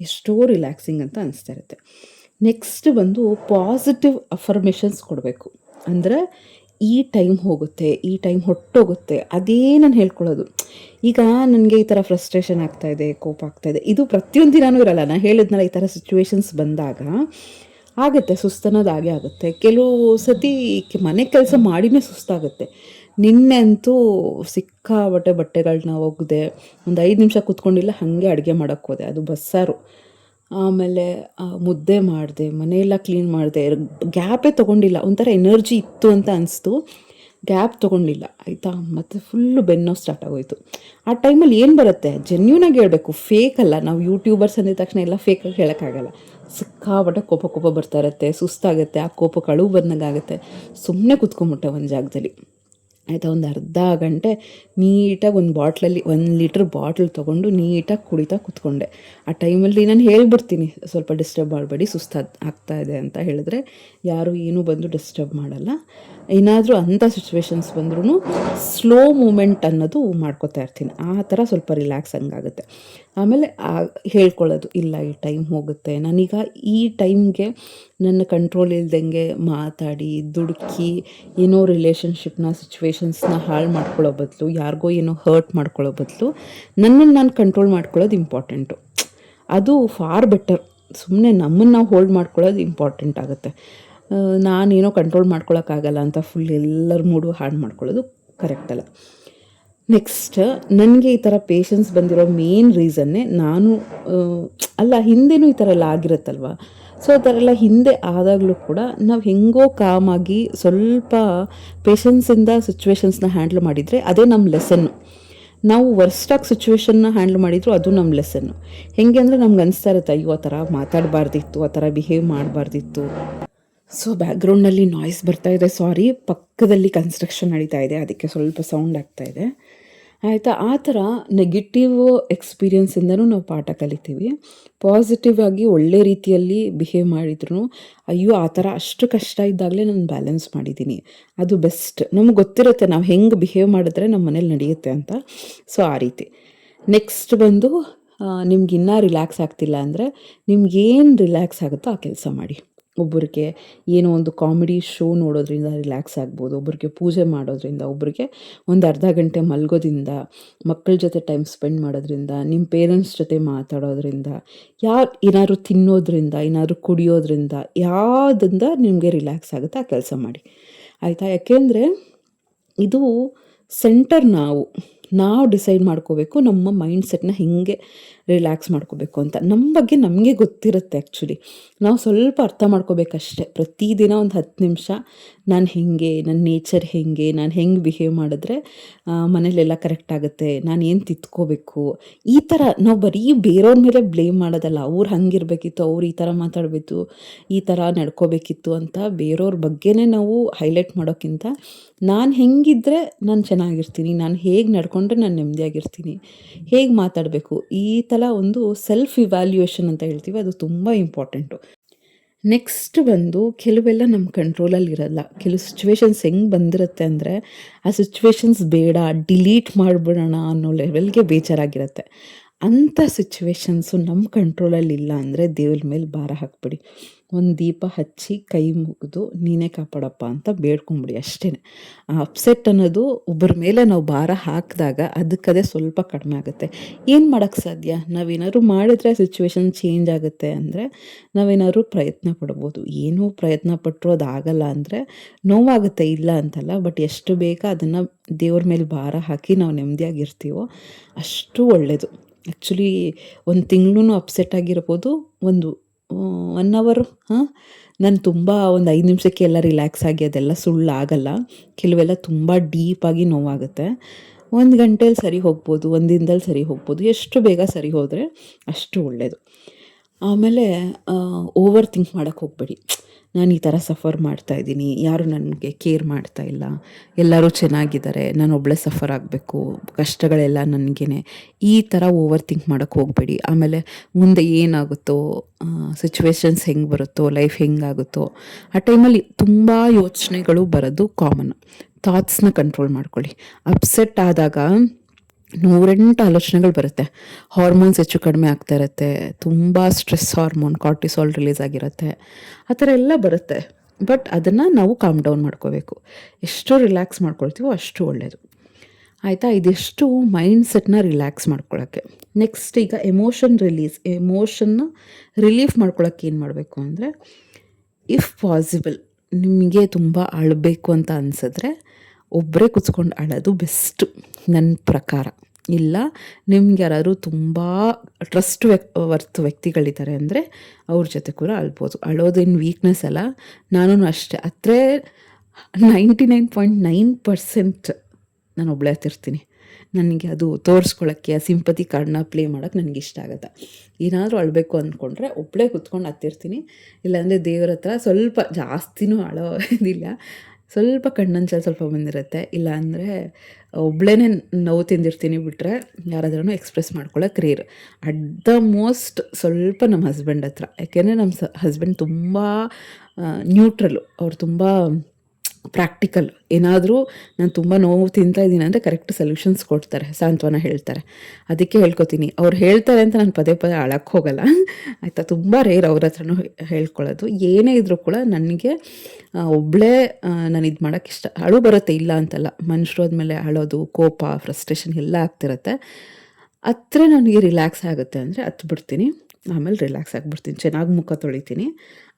ಎಷ್ಟೋ ರಿಲ್ಯಾಕ್ಸಿಂಗ್ ಅಂತ ಅನಿಸ್ತಾ ಇರುತ್ತೆ. ನೆಕ್ಸ್ಟ್ ಬಂದು ಪಾಸಿಟಿವ್ ಅಫರ್ಮೇಷನ್ಸ್ ಕೊಡಬೇಕು. ಅಂದರೆ ಈ ಟೈಮ್ ಹೋಗುತ್ತೆ, ಈ ಟೈಮ್ ಹೊಟ್ಟೋಗುತ್ತೆ, ಅದೇ ನಾನು ಹೇಳ್ಕೊಳ್ಳೋದು. ಈಗ ನನಗೆ ಈ ಥರ ಫ್ರಸ್ಟ್ರೇಷನ್ ಆಗ್ತಾಯಿದೆ, ಕೋಪ ಆಗ್ತಾಯಿದೆ, ಇದು ಪ್ರತಿಯೊಂದು ದಿನಾನೂ ಇರಲ್ಲ. ನಾನು ಹೇಳಿದ್ನಲ್ಲ, ಈ ಥರ ಸಿಚುವೇಶನ್ಸ್ ಬಂದಾಗ ಆಗುತ್ತೆ, ಸುಸ್ತನ್ನೋದು ಆಗೇ ಆಗುತ್ತೆ. ಕೆಲವು ಸತಿ ಮನೆ ಕೆಲಸ ಮಾಡಿನೇ ಸುಸ್ತಾಗುತ್ತೆ. ನಿನ್ನೆ ಅಂತೂ ಸಿಕ್ಕಾಬಟ್ಟೆ ಬಟ್ಟೆಗಳನ್ನ ಒಗೆದೆ, ಒಂದು 5 ನಿಮಿಷ ಕೂತ್ಕೊಂಡಿಲ್ಲ, ಹಾಗೆ ಅಡುಗೆ ಮಾಡೋಕ್ಕೆ ಹೋದೆ. ಅದು ಬಸ್ಸಾರು, ಆಮೇಲೆ ಮುದ್ದೆ ಮಾಡಿದೆ, ಮನೆಯೆಲ್ಲ ಕ್ಲೀನ್ ಮಾಡಿದೆ. ಗ್ಯಾಪೇ ತೊಗೊಂಡಿಲ್ಲ, ಒಂಥರ ಎನರ್ಜಿ ಇತ್ತು ಅಂತ ಅನಿಸ್ತು, ಗ್ಯಾಪ್ ತೊಗೊಂಡಿಲ್ಲ, ಆಯಿತಾ. ಮತ್ತು ಫುಲ್ಲು ಬೆನ್ನೋ ಸ್ಟಾರ್ಟ್ ಆಗೋಯ್ತು. ಆ ಟೈಮಲ್ಲಿ ಏನು ಬರುತ್ತೆ, ಜೆನ್ಯೂನಾಗಿ ಹೇಳಬೇಕು, ಫೇಕ್ ಅಲ್ಲ. ನಾವು ಯೂಟ್ಯೂಬರ್ಸ್ ಅಂದಿದ ತಕ್ಷಣ ಎಲ್ಲ ಫೇಕಾಗಿ ಹೇಳೋಕ್ಕಾಗಲ್ಲ. ಸಿಕ್ಕಾಬಟ್ಟೆ ಕೋಪ ಬರ್ತಾ ಇರುತ್ತೆ, ಸುಸ್ತಾಗುತ್ತೆ, ಆ ಕೋಪಕ್ಕೆ ಅಳು ಬಂದಂಗಾಗುತ್ತೆ. ಸುಮ್ಮನೆ ಕೂತ್ಕೊಂಬಿಟ್ಟೆ ಒಂದು ಜಾಗದಲ್ಲಿ, ಆಯಿತಾ. ಒಂದು ಅರ್ಧ ಗಂಟೆ ನೀಟಾಗಿ ಒಂದು ಬಾಟ್ಲಲ್ಲಿ 1 ಲೀಟ್ರ್ ಬಾಟ್ಲ್ ತೊಗೊಂಡು ನೀಟಾಗಿ ಕುಡಿತಾ ಕೂತ್ಕೊಂಡೆ. ಆ ಟೈಮಲ್ಲಿ ನಾನು ಹೇಳ್ಬಿಡ್ತೀನಿ, ಸ್ವಲ್ಪ ಡಿಸ್ಟರ್ಬ್ ಮಾಡಬೇಡಿ, ಆಗ್ತಾಯಿದೆ ಅಂತ ಹೇಳಿದ್ರೆ ಯಾರು ಏನೂ ಬಂದು ಡಿಸ್ಟರ್ಬ್ ಮಾಡಲ್ಲ. ಏನಾದರೂ ಅಂಥ ಸಿಚುವೇಶನ್ಸ್ ಬಂದ್ರೂ ಸ್ಲೋ ಮೂಮೆಂಟ್ ಅನ್ನೋದು ಮಾಡ್ಕೋತಾ ಇರ್ತೀನಿ. ಆ ಥರ ಸ್ವಲ್ಪ ರಿಲ್ಯಾಕ್ಸ್ ಹಂಗಾಗುತ್ತೆ. ಆಮೇಲೆ ಹೇಳ್ಕೊಳ್ಳೋದು, ಇಲ್ಲ ಈ ಟೈಮ್ ಹೋಗುತ್ತೆ, ನಾನೀಗ ಈ ಟೈಮ್ಗೆ ನನ್ನ ಕಂಟ್ರೋಲ್ ಇಲ್ದಂಗೆ ಮಾತಾಡಿ ದುಡುಕಿ ಏನೋ ರಿಲೇಷನ್ಶಿಪ್ನ, ಸಿಚುವೇಶನ್ಸ್ನ ಹಾಳು ಮಾಡ್ಕೊಳ್ಳೋ ಬದಲು, ಯಾರಿಗೋ ಏನೋ ಹರ್ಟ್ ಮಾಡ್ಕೊಳ್ಳೋ ಬದಲು ನನ್ನನ್ನು ನಾನು ಕಂಟ್ರೋಲ್ ಮಾಡ್ಕೊಳ್ಳೋದು ಇಂಪಾರ್ಟೆಂಟು. ಅದು ಫಾರ್ ಬೆಟರ್. ಸುಮ್ಮನೆ ನಮ್ಮನ್ನು ನಾವು ಹೋಲ್ಡ್ ಮಾಡ್ಕೊಳ್ಳೋದು ಇಂಪಾರ್ಟೆಂಟ್ ಆಗುತ್ತೆ. ನಾನೇನೋ ಕಂಟ್ರೋಲ್ ಮಾಡ್ಕೊಳಕ್ಕಾಗಲ್ಲ ಅಂತ ಫುಲ್ ಎಲ್ಲರ ಮೂಡು ಹಾಳು ಮಾಡ್ಕೊಳ್ಳೋದು ಕರೆಕ್ಟ್ ಅಲ್ಲ. ನೆಕ್ಸ್ಟ್, ನನಗೆ ಈ ಥರ ಪೇಷನ್ಸ್ ಬಂದಿರೋ ಮೇನ್ ರೀಸನ್ನೇ ನಾನು ಅಲ್ಲ, ಹಿಂದೆನೂ ಈ ಥರ ಎಲ್ಲ ಆಗಿರುತ್ತಲ್ವ. ಸೊ ಆ ಥರ ಎಲ್ಲ ಹಿಂದೆ ಆದಾಗಲೂ ಕೂಡ ನಾವು ಹೆಂಗೋ ಕಾಮಾಗಿ ಸ್ವಲ್ಪ ಪೇಷನ್ಸಿಂದ ಸಿಚುವೇಶನ್ಸ್ನ ಹ್ಯಾಂಡ್ಲ್ ಮಾಡಿದರೆ ಅದೇ ನಮ್ಮ ಲೆಸನ್ನು. ನಾವು ವರ್ಸ್ಟಾಗಿ ಸಿಚುವೇಶನ್ನ ಹ್ಯಾಂಡ್ಲ್ ಮಾಡಿದ್ರು ಅದು ನಮ್ಮ ಲೆಸನ್ನು. ಹೆಂಗೆ ಅಂದರೆ ನಮ್ಗೆ ಅನಿಸ್ತಾ ಇರುತ್ತೆ, ಅಯ್ಯೋ ಆ ಥರ ಮಾತಾಡಬಾರ್ದಿತ್ತು, ಆ ಥರ ಬಿಹೇವ್ ಮಾಡಬಾರ್ದಿತ್ತು. ಸೊ ಬ್ಯಾಕ್ಗ್ರೌಂಡಲ್ಲಿ ನಾಯ್ಸ್ ಬರ್ತಾಯಿದೆ, ಸಾರಿ. ಪಕ್ಕದಲ್ಲಿ ಕನ್ಸ್ಟ್ರಕ್ಷನ್ ನಡೀತಾ ಇದೆ, ಅದಕ್ಕೆ ಸ್ವಲ್ಪ ಸೌಂಡ್ ಆಗ್ತಾಯಿದೆ. ಆಯಿತಾ. ಆ ಥರ ನೆಗೆಟಿವ್ ಎಕ್ಸ್ಪೀರಿಯನ್ಸಿಂದನೂ ನಾವು ಪಾಠ ಕಲಿತೀವಿ. ಪಾಸಿಟಿವ್ ಆಗಿ ಒಳ್ಳೆ ರೀತಿಯಲ್ಲಿ ಬಿಹೇವ್ ಮಾಡಿದ್ರು, ಅಯ್ಯೋ ಆ ಥರ ಅಷ್ಟು ಕಷ್ಟ ಇದ್ದಾಗಲೇ ನಾನು ಬ್ಯಾಲೆನ್ಸ್ ಮಾಡಿದ್ದೀನಿ, ಅದು ಬೆಸ್ಟ್. ನಮ್ಗೆ ಗೊತ್ತಿರುತ್ತೆ ನಾವು ಹೆಂಗೆ ಬಿಹೇವ್ ಮಾಡಿದ್ರೆ ನಮ್ಮ ಮನೇಲಿ ನಡೆಯುತ್ತೆ ಅಂತ. ಸೊ ಆ ರೀತಿ. ನೆಕ್ಸ್ಟ್ ಬಂದು ನಿಮ್ಗೆ ಇನ್ನೂ ರಿಲ್ಯಾಕ್ಸ್ ಆಗ್ತಿಲ್ಲ ಅಂದರೆ ನಿಮ್ಗೇನು ರಿಲ್ಯಾಕ್ಸ್ ಆಗುತ್ತೋ ಆ ಕೆಲಸ ಮಾಡಿ. ಒಬ್ಬರಿಗೆ ಏನೋ ಒಂದು ಕಾಮಿಡಿ ಶೋ ನೋಡೋದ್ರಿಂದ ರಿಲ್ಯಾಕ್ಸ್ ಆಗ್ಬೋದು, ಒಬ್ಬರಿಗೆ ಪೂಜೆ ಮಾಡೋದ್ರಿಂದ, ಒಬ್ಬರಿಗೆ ಒಂದು ಅರ್ಧ ಗಂಟೆ ಮಲಗೋದ್ರಿಂದ, ಮಕ್ಕಳ ಜೊತೆ ಟೈಮ್ ಸ್ಪೆಂಡ್ ಮಾಡೋದ್ರಿಂದ, ನಿಮ್ಮ ಪೇರೆಂಟ್ಸ್ ಜೊತೆ ಮಾತಾಡೋದ್ರಿಂದ, ಏನಾದ್ರು ತಿನ್ನೋದ್ರಿಂದ, ಏನಾದ್ರು ಕುಡಿಯೋದ್ರಿಂದ, ಯಾವುದರಿಂದ ನಿಮಗೆ ರಿಲ್ಯಾಕ್ಸ್ ಆಗುತ್ತೆ ಆ ಕೆಲಸ ಮಾಡಿ. ಆಯಿತಾ. ಯಾಕೆಂದರೆ ಇದು ಸೆಂಟರ್ ನಾವು ಡಿಸೈಡ್ ಮಾಡ್ಕೋಬೇಕು ನಮ್ಮ ಮೈಂಡ್ಸೆಟ್ನ ಹೇಗೆ ರಿಲ್ಯಾಕ್ಸ್ ಮಾಡ್ಕೋಬೇಕು ಅಂತ. ನಮ್ಮ ಬಗ್ಗೆ ನಮಗೆ ಗೊತ್ತಿರುತ್ತೆ. ಆ್ಯಕ್ಚುಲಿ ನಾವು ಸ್ವಲ್ಪ ಅರ್ಥ ಮಾಡ್ಕೋಬೇಕಷ್ಟೆ. ಪ್ರತಿದಿನ ಒಂದು 10 ನಿಮಿಷ ನಾನು ಹೇಗೆ, ನನ್ನ ನೇಚರ್ ಹೇಗೆ, ನಾನು ಹೆಂಗೆ ಬಿಹೇವ್ ಮಾಡಿದ್ರೆ ಮನೇಲೆಲ್ಲ ಕರೆಕ್ಟ್ ಆಗುತ್ತೆ, ನಾನು ಏನು ತಿದ್ಕೋಬೇಕು, ಈ ಥರ ನಾವು ಬರೀ ಬೇರೆಯವ್ರ ಮೇಲೆ ಬ್ಲೇಮ್ ಮಾಡೋದಲ್ಲ. ಅವ್ರು ಹಂಗಿರಬೇಕಿತ್ತು, ಅವ್ರು ಈ ಥರ ಮಾತಾಡಬೇಕು, ಈ ಥರ ನಡ್ಕೋಬೇಕಿತ್ತು ಅಂತ ಬೇರೆಯವ್ರ ಬಗ್ಗೆನೇ ನಾವು ಹೈಲೈಟ್ ಮಾಡೋಕ್ಕಿಂತ ನಾನು ಹೆಂಗಿದ್ರೆ ನಾನು ಚೆನ್ನಾಗಿರ್ತೀನಿ, ನಾನು ಹೇಗೆ ನಡ್ಕೊಂಡ್ರೆ ನಾನು ನೆಮ್ಮದಿಯಾಗಿರ್ತೀನಿ, ಹೇಗೆ ಮಾತಾಡಬೇಕು, ಈ ಥರ ಒಂದು ಸೆಲ್ಫ್ ಇವ್ಯಾಲ್ಯೂಯೇಷನ್ ಅಂತ ಹೇಳ್ತೀವಿ, ಅದು ತುಂಬ ಇಂಪಾರ್ಟೆಂಟು. ನೆಕ್ಸ್ಟ್ ಬಂದು ಕೆಲವೆಲ್ಲ ನಮ್ಮ ಕಂಟ್ರೋಲಲ್ಲಿ ಇರಲ್ಲ. ಕೆಲವು ಸಿಚುವೇಶನ್ಸ್ ಹೆಂಗೆ ಬಂದಿರುತ್ತೆ ಅಂದರೆ ಆ ಸಿಚುವೇಶನ್ಸ್ ಬೇಡ, ಡಿಲೀಟ್ ಮಾಡಿಬಿಡೋಣ ಅನ್ನೋ ಲೆವೆಲ್ಗೆ ಬೇಜಾರಾಗಿರುತ್ತೆ. ಅಂಥ ಸಿಚುವೇಶನ್ಸು ನಮ್ಮ ಕಂಟ್ರೋಲಲ್ಲಿ ಇಲ್ಲ ಅಂದರೆ ದೇವ್ರ ಮೇಲೆ ಭಾರ ಹಾಕ್ಬಿಡಿ. ಒಂದು ದೀಪ ಹಚ್ಚಿ ಕೈ ಮುಗಿದು ನೀನೇ ಕಾಪಾಡಪ್ಪ ಅಂತ ಬೇಡ್ಕೊಂಬಿಡಿ ಅಷ್ಟೇ. ಆ ಅಪ್ಸೆಟ್ ಅನ್ನೋದು ಒಬ್ಬರ ಮೇಲೆ ನಾವು ಭಾರ ಹಾಕಿದಾಗ ಅದಕ್ಕದೇ ಸ್ವಲ್ಪ ಕಡಿಮೆ ಆಗುತ್ತೆ. ಏನು ಮಾಡೋಕ್ಕೆ ಸಾಧ್ಯ? ನಾವೇನಾದ್ರು ಮಾಡಿದ್ರೆ ಸಿಚುವೇಶನ್ ಚೇಂಜ್ ಆಗುತ್ತೆ ಅಂದರೆ ನಾವೇನಾದ್ರು ಪ್ರಯತ್ನ ಪಡ್ಬೋದು. ಏನೂ ಪ್ರಯತ್ನ ಪಟ್ಟರು ಅದಾಗಲ್ಲ ಅಂದರೆ ನೋವಾಗುತ್ತೆ, ಇಲ್ಲ ಅಂತಲ್ಲ. ಬಟ್ ಎಷ್ಟು ಬೇಗ ಅದನ್ನು ದೇವ್ರ ಮೇಲೆ ಭಾರ ಹಾಕಿ ನಾವು ನೆಮ್ಮದಿಯಾಗಿರ್ತೀವೋ ಅಷ್ಟು ಒಳ್ಳೆಯದು. ಆ್ಯಕ್ಚುಲಿ ಒಂದು ತಿಂಗಳೂ ಅಪ್ಸೆಟ್ ಆಗಿರ್ಬೋದು, ಒಂದು 1 ಅವರು ನಾನು ತುಂಬ ಒಂದು 5 ನಿಮಿಷಕ್ಕೆ ಎಲ್ಲ ರಿಲ್ಯಾಕ್ಸ್ ಆಗಿ ಅದೆಲ್ಲ ಸುಳ್ಳಾಗಲ್ಲ. ಕೆಲವೆಲ್ಲ ತುಂಬ ಡೀಪಾಗಿ ನೋವಾಗುತ್ತೆ. 1 ಗಂಟೆಯಲ್ಲಿ ಸರಿ ಹೋಗ್ಬೋದು, 1 ದಿನದಲ್ಲಿ ಸರಿ ಹೋಗ್ಬೋದು. ಎಷ್ಟು ಬೇಗ ಸರಿ ಹೋದರೆ ಅಷ್ಟು ಒಳ್ಳೆಯದು. ಆಮೇಲೆ ಓವರ್ ಥಿಂಕ್ ಮಾಡೋಕ್ಕೆ ಹೋಗಬೇಡಿ. ನಾನು ಈ ಥರ ಸಫರ್ ಮಾಡ್ತಾಯಿದ್ದೀನಿ, ಯಾರು ನನಗೆ ಕೇರ್ ಮಾಡ್ತಾ ಇಲ್ಲ, ಎಲ್ಲರೂ ಚೆನ್ನಾಗಿದ್ದಾರೆ, ನಾನು ಒಬ್ಬಳೇ ಸಫರ್ ಆಗಬೇಕು, ಕಷ್ಟಗಳೆಲ್ಲ ನನಗೇನೆ, ಈ ಥರ ಓವರ್ ಥಿಂಕ್ ಮಾಡೋಕ್ಕೆ ಹೋಗಬೇಡಿ. ಆಮೇಲೆ ಮುಂದೆ ಏನಾಗುತ್ತೋ, ಸಿಚುವೇಶನ್ಸ್ ಹೆಂಗೆ ಬರುತ್ತೋ, ಲೈಫ್ ಹೆಂಗಾಗುತ್ತೋ ಆ ಟೈಮಲ್ಲಿ ತುಂಬ ಯೋಚನೆಗಳು ಬರೋದು ಕಾಮನ್. ಥಾಟ್ಸ್ನ ಕಂಟ್ರೋಲ್ ಮಾಡ್ಕೊಳ್ಳಿ. ಅಪ್ಸೆಟ್ ಆದಾಗ 108 ಆಲೋಚನೆಗಳು ಬರುತ್ತೆ. ಹಾರ್ಮೋನ್ಸ್ ಹೆಚ್ಚು ಕಡಿಮೆ ಆಗ್ತಾ ಇರುತ್ತೆ, ತುಂಬ ಸ್ಟ್ರೆಸ್ ಹಾರ್ಮೋನ್ ಕಾರ್ಟಿಸಾಲ್ ರಿಲೀಸ್ ಆಗಿರುತ್ತೆ, ಆ ಥರ ಎಲ್ಲ ಬರುತ್ತೆ. ಬಟ್ ಅದನ್ನು ನಾವು ಕಾಮ್ ಡೌನ್ ಮಾಡ್ಕೋಬೇಕು. ಎಷ್ಟು ರಿಲ್ಯಾಕ್ಸ್ ಮಾಡ್ಕೊಳ್ತೀವೋ ಅಷ್ಟು ಒಳ್ಳೆಯದು. ಆಯಿತಾ. ಇದಿಷ್ಟು ಮೈಂಡ್ಸೆಟ್ನ ರಿಲ್ಯಾಕ್ಸ್ ಮಾಡ್ಕೊಳ್ಳೋಕ್ಕೆ. ನೆಕ್ಸ್ಟ್ ಈಗ ಎಮೋಷನ್ನ ರಿಲೀಫ್ ಮಾಡ್ಕೊಳ್ಳೋಕ್ಕೆ ಏನು ಮಾಡಬೇಕು ಅಂದರೆ, ಇಫ್ ಪಾಸಿಬಲ್ ನಿಮಗೆ ತುಂಬ ಅಳಬೇಕು ಅಂತ ಅನಿಸಿದ್ರೆ ಒಬ್ಬರೇ ಕುತ್ಕೊಂಡು ಅಳೋದು ಬೆಸ್ಟು ನನ್ನ ಪ್ರಕಾರ. ಇಲ್ಲ ನಿಮ್ಗೆ ಯಾರಾದರೂ ತುಂಬ ವರ್ತ್ ವ್ಯಕ್ತಿಗಳಿದ್ದಾರೆ ಅಂದರೆ ಅವ್ರ ಜೊತೆ ಕೂಡ ಅಳ್ಬೋದು. ಅಳೋದೇನು ವೀಕ್ನೆಸ್ ಅಲ್ಲ. ನಾನು ಅಷ್ಟೇ. ಹತ್ರ 99.9% ನಾನು ಒಬ್ಬಳೇ ಹತ್ತಿರ್ತೀನಿ. ನನಗೆ ಅದು ತೋರಿಸ್ಕೊಳ್ಳೋಕ್ಕೆ, ಆ ಸಿಂಪತಿ ಕಾರ್ಡ್ನ ಪ್ಲೇ ಮಾಡೋಕ್ಕೆ ನನಗೆ ಇಷ್ಟ ಆಗುತ್ತೆ. ಏನಾದರೂ ಅಳಬೇಕು ಅಂದ್ಕೊಂಡ್ರೆ ಒಬ್ಬಳೇ ಕುತ್ಕೊಂಡು ಹತ್ತಿರ್ತೀನಿ. ಇಲ್ಲಾಂದರೆ ದೇವ್ರ ಹತ್ರ ಸ್ವಲ್ಪ ಜಾಸ್ತಿನೂ ಅಳೋ ಇದಿಲ್ಲ, ಸ್ವಲ್ಪ ಕಣ್ಣಂಚಲ್ಲಿ ಸ್ವಲ್ಪ ಬಂದಿರುತ್ತೆ. ಇಲ್ಲಾಂದರೆ ಒಬ್ಬಳೇ ನೋವು ತಿಂದಿರ್ತೀನಿ. ಬಿಟ್ಟರೆ ಯಾರಾದ್ರೂ ಎಕ್ಸ್ಪ್ರೆಸ್ ಮಾಡ್ಕೊಳ್ಳೋಕೆ ರೇರ್. ಅಟ್ ದ ಮೋಸ್ಟ್ ಸ್ವಲ್ಪ ನಮ್ಮ ಹಸ್ಬೆಂಡ್ ಹತ್ರ. ಯಾಕೆಂದರೆ ನಮ್ಮ ಹಸ್ಬೆಂಡ್ ತುಂಬ ನ್ಯೂಟ್ರಲ್ಲು, ಅವ್ರು ತುಂಬ ಪ್ರಾಕ್ಟಿಕಲ್. ಏನಾದರೂ ನಾನು ತುಂಬ ನೋವು ತಿಂತಾಯಿದ್ದೀನಿ ಅಂದರೆ ಕರೆಕ್ಟ್ ಸೊಲ್ಯೂಷನ್ಸ್ ಕೊಡ್ತಾರೆ, ಸಾಂತ್ವನ ಹೇಳ್ತಾರೆ. ಅದಕ್ಕೆ ಹೇಳ್ಕೊತೀನಿ. ಅವ್ರು ಹೇಳ್ತಾರೆ ಅಂತ ನಾನು ಪದೇ ಪದೇ ಅಳಕ್ಕೆ ಹೋಗಲ್ಲ, ಆಯಿತಾ. ತುಂಬ ರೇರ್ ಅವ್ರ ಹತ್ರನೂ ಹೇಳ್ಕೊಳ್ಳೋದು. ಏನೇ ಇದ್ದರೂ ಕೂಡ ನನಗೆ ಒಬ್ಬಳೇ ನಾನು ಇದು ಮಾಡೋಕ್ಕೆ ಇಷ್ಟ. ಅಳು ಬರುತ್ತೆ, ಇಲ್ಲ ಅಂತಲ್ಲ. ಮನುಷ್ಯರು ಆದಮೇಲೆ ಅಳೋದು, ಕೋಪ, ಫ್ರಸ್ಟ್ರೇಷನ್ ಎಲ್ಲ ಆಗ್ತಿರುತ್ತೆ. ಹತ್ರ ನನಗೆ ರಿಲ್ಯಾಕ್ಸ್ ಆಗುತ್ತೆ ಅಂದರೆ ಹತ್ಬಿಡ್ತೀನಿ. ಆಮೇಲೆ ರಿಲ್ಯಾಕ್ಸ್ ಆಗಿಬಿಡ್ತೀನಿ, ಚೆನ್ನಾಗಿ ಮುಖ ತೊಳಿತೀನಿ,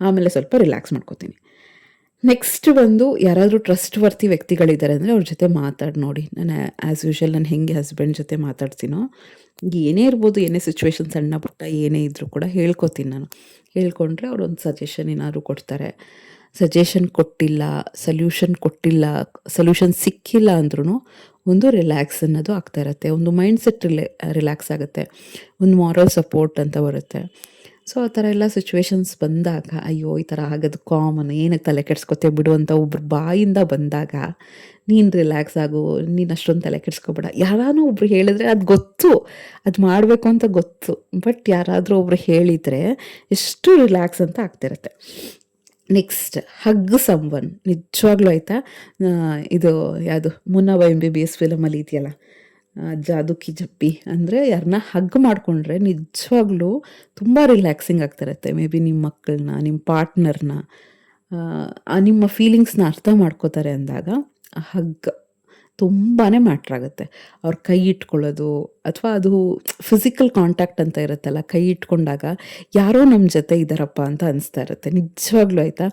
ಆಮೇಲೆ ಸ್ವಲ್ಪ ರಿಲ್ಯಾಕ್ಸ್ ಮಾಡ್ಕೋತೀನಿ. ನೆಕ್ಸ್ಟ್ ಬಂದು ಯಾರಾದರೂ ಟ್ರಸ್ಟ್ ವರ್ತಿ ವ್ಯಕ್ತಿಗಳಿದ್ದಾರೆ ಅಂದರೆ ಅವ್ರ ಜೊತೆ ಮಾತಾಡಿ ನೋಡಿ. ನಾನು ಆ್ಯಸ್ ಯೂಶ್ವಲ್ ನಾನು ಹೆಂಗೆ ಹಸ್ಬೆಂಡ್ ಜೊತೆ ಮಾತಾಡ್ತೀನೋ, ಏನೇ ಇರ್ಬೋದು, ಏನೇ ಸಿಚುವೇಶನ್ ಸಣ್ಣ ಪುಟ್ಟ ಏನೇ ಇದ್ದರೂ ಕೂಡ ಹೇಳ್ಕೊತೀನಿ ನಾನು. ಹೇಳ್ಕೊಂಡ್ರೆ ಅವ್ರೊಂದು ಸಜೆಷನ್ ಏನಾದರೂ ಕೊಡ್ತಾರೆ. ಸಜೆಷನ್ ಕೊಟ್ಟಿಲ್ಲ, ಸೊಲ್ಯೂಷನ್ ಸಿಕ್ಕಿಲ್ಲ ಅಂದ್ರೂ ಒಂದು ರಿಲ್ಯಾಕ್ಸ್ ಅನ್ನೋದು ಆಗ್ತಾ ಇರುತ್ತೆ. ಒಂದು ಮೈಂಡ್ಸೆಟ್ ರಿಲ್ಯಾಕ್ಸ್ ಆಗುತ್ತೆ. ಒಂದು ಮಾರಲ್ ಸಪೋರ್ಟ್ ಅಂತ ಬರುತ್ತೆ. ಸೊ ಆ ಥರ ಎಲ್ಲ ಸಿಚುವೇಶನ್ಸ್ ಬಂದಾಗ ಅಯ್ಯೋ ಈ ಥರ ಆಗೋದು ಕಾಮನ್, ಏನಕ್ಕೆ ತಲೆ ಕೆಡ್ಸ್ಕೊತೆ ಬಿಡು ಅಂತ ಒಬ್ರು ಬಾಯಿಂದ ಬಂದಾಗ ನೀನು ರಿಲ್ಯಾಕ್ಸ್ ಆಗು, ನೀನು ಅಷ್ಟೊಂದು ತಲೆ ಕೆಡ್ಸ್ಕೊಬೇಡ. ಯಾರಾನೋ ಒಬ್ರು ಹೇಳಿದ್ರೆ ಅದು ಗೊತ್ತು, ಅದು ಮಾಡಬೇಕು ಅಂತ ಗೊತ್ತು, ಬಟ್ ಯಾರಾದರೂ ಒಬ್ರು ಹೇಳಿದರೆ ಎಷ್ಟು ರಿಲ್ಯಾಕ್ಸ್ ಅಂತ ಆಗ್ತಿರುತ್ತೆ. Next hug someone. ನಿಜವಾಗ್ಲೂ ಆಯಿತಾ, ಇದು ಯಾವುದು ಮುನ್ನಾ MBBS ಫಿಲಮಲ್ಲಿ ಇದೆಯಲ್ಲ, ಜಾದು ಕಿ ಜಪ್ಪಿ, ಅಂದರೆ ಯಾರನ್ನ ಹಗ್ ಮಾಡಿಕೊಂಡ್ರೆ ನಿಜವಾಗ್ಲೂ ತುಂಬ ರಿಲ್ಯಾಕ್ಸಿಂಗ್ ಆಗ್ತಿರುತ್ತೆ. ಮೇ ಬಿ ನಿಮ್ಮ ಮಕ್ಕಳನ್ನ, ನಿಮ್ಮ ಪಾರ್ಟ್ನರ್ನ, ನಿಮ್ಮ ಫೀಲಿಂಗ್ಸ್ನ ಅರ್ಥ ಮಾಡ್ಕೋತಾರೆ ಅಂದಾಗ ಹಗ್ ತುಂಬಾ ಮ್ಯಾಟ್ರ್ ಆಗುತ್ತೆ. ಅವ್ರ ಕೈ ಇಟ್ಕೊಳ್ಳೋದು, ಅಥವಾ ಅದು ಫಿಸಿಕಲ್ ಕಾಂಟ್ಯಾಕ್ಟ್ ಅಂತ ಇರುತ್ತಲ್ಲ, ಕೈ ಇಟ್ಕೊಂಡಾಗ ಯಾರೋ ನಮ್ಮ ಜೊತೆ ಇದ್ದಾರಪ್ಪ ಅಂತ ಅನಿಸ್ತಾ ಇರುತ್ತೆ. ನಿಜವಾಗ್ಲೂ ಆಯಿತಾ,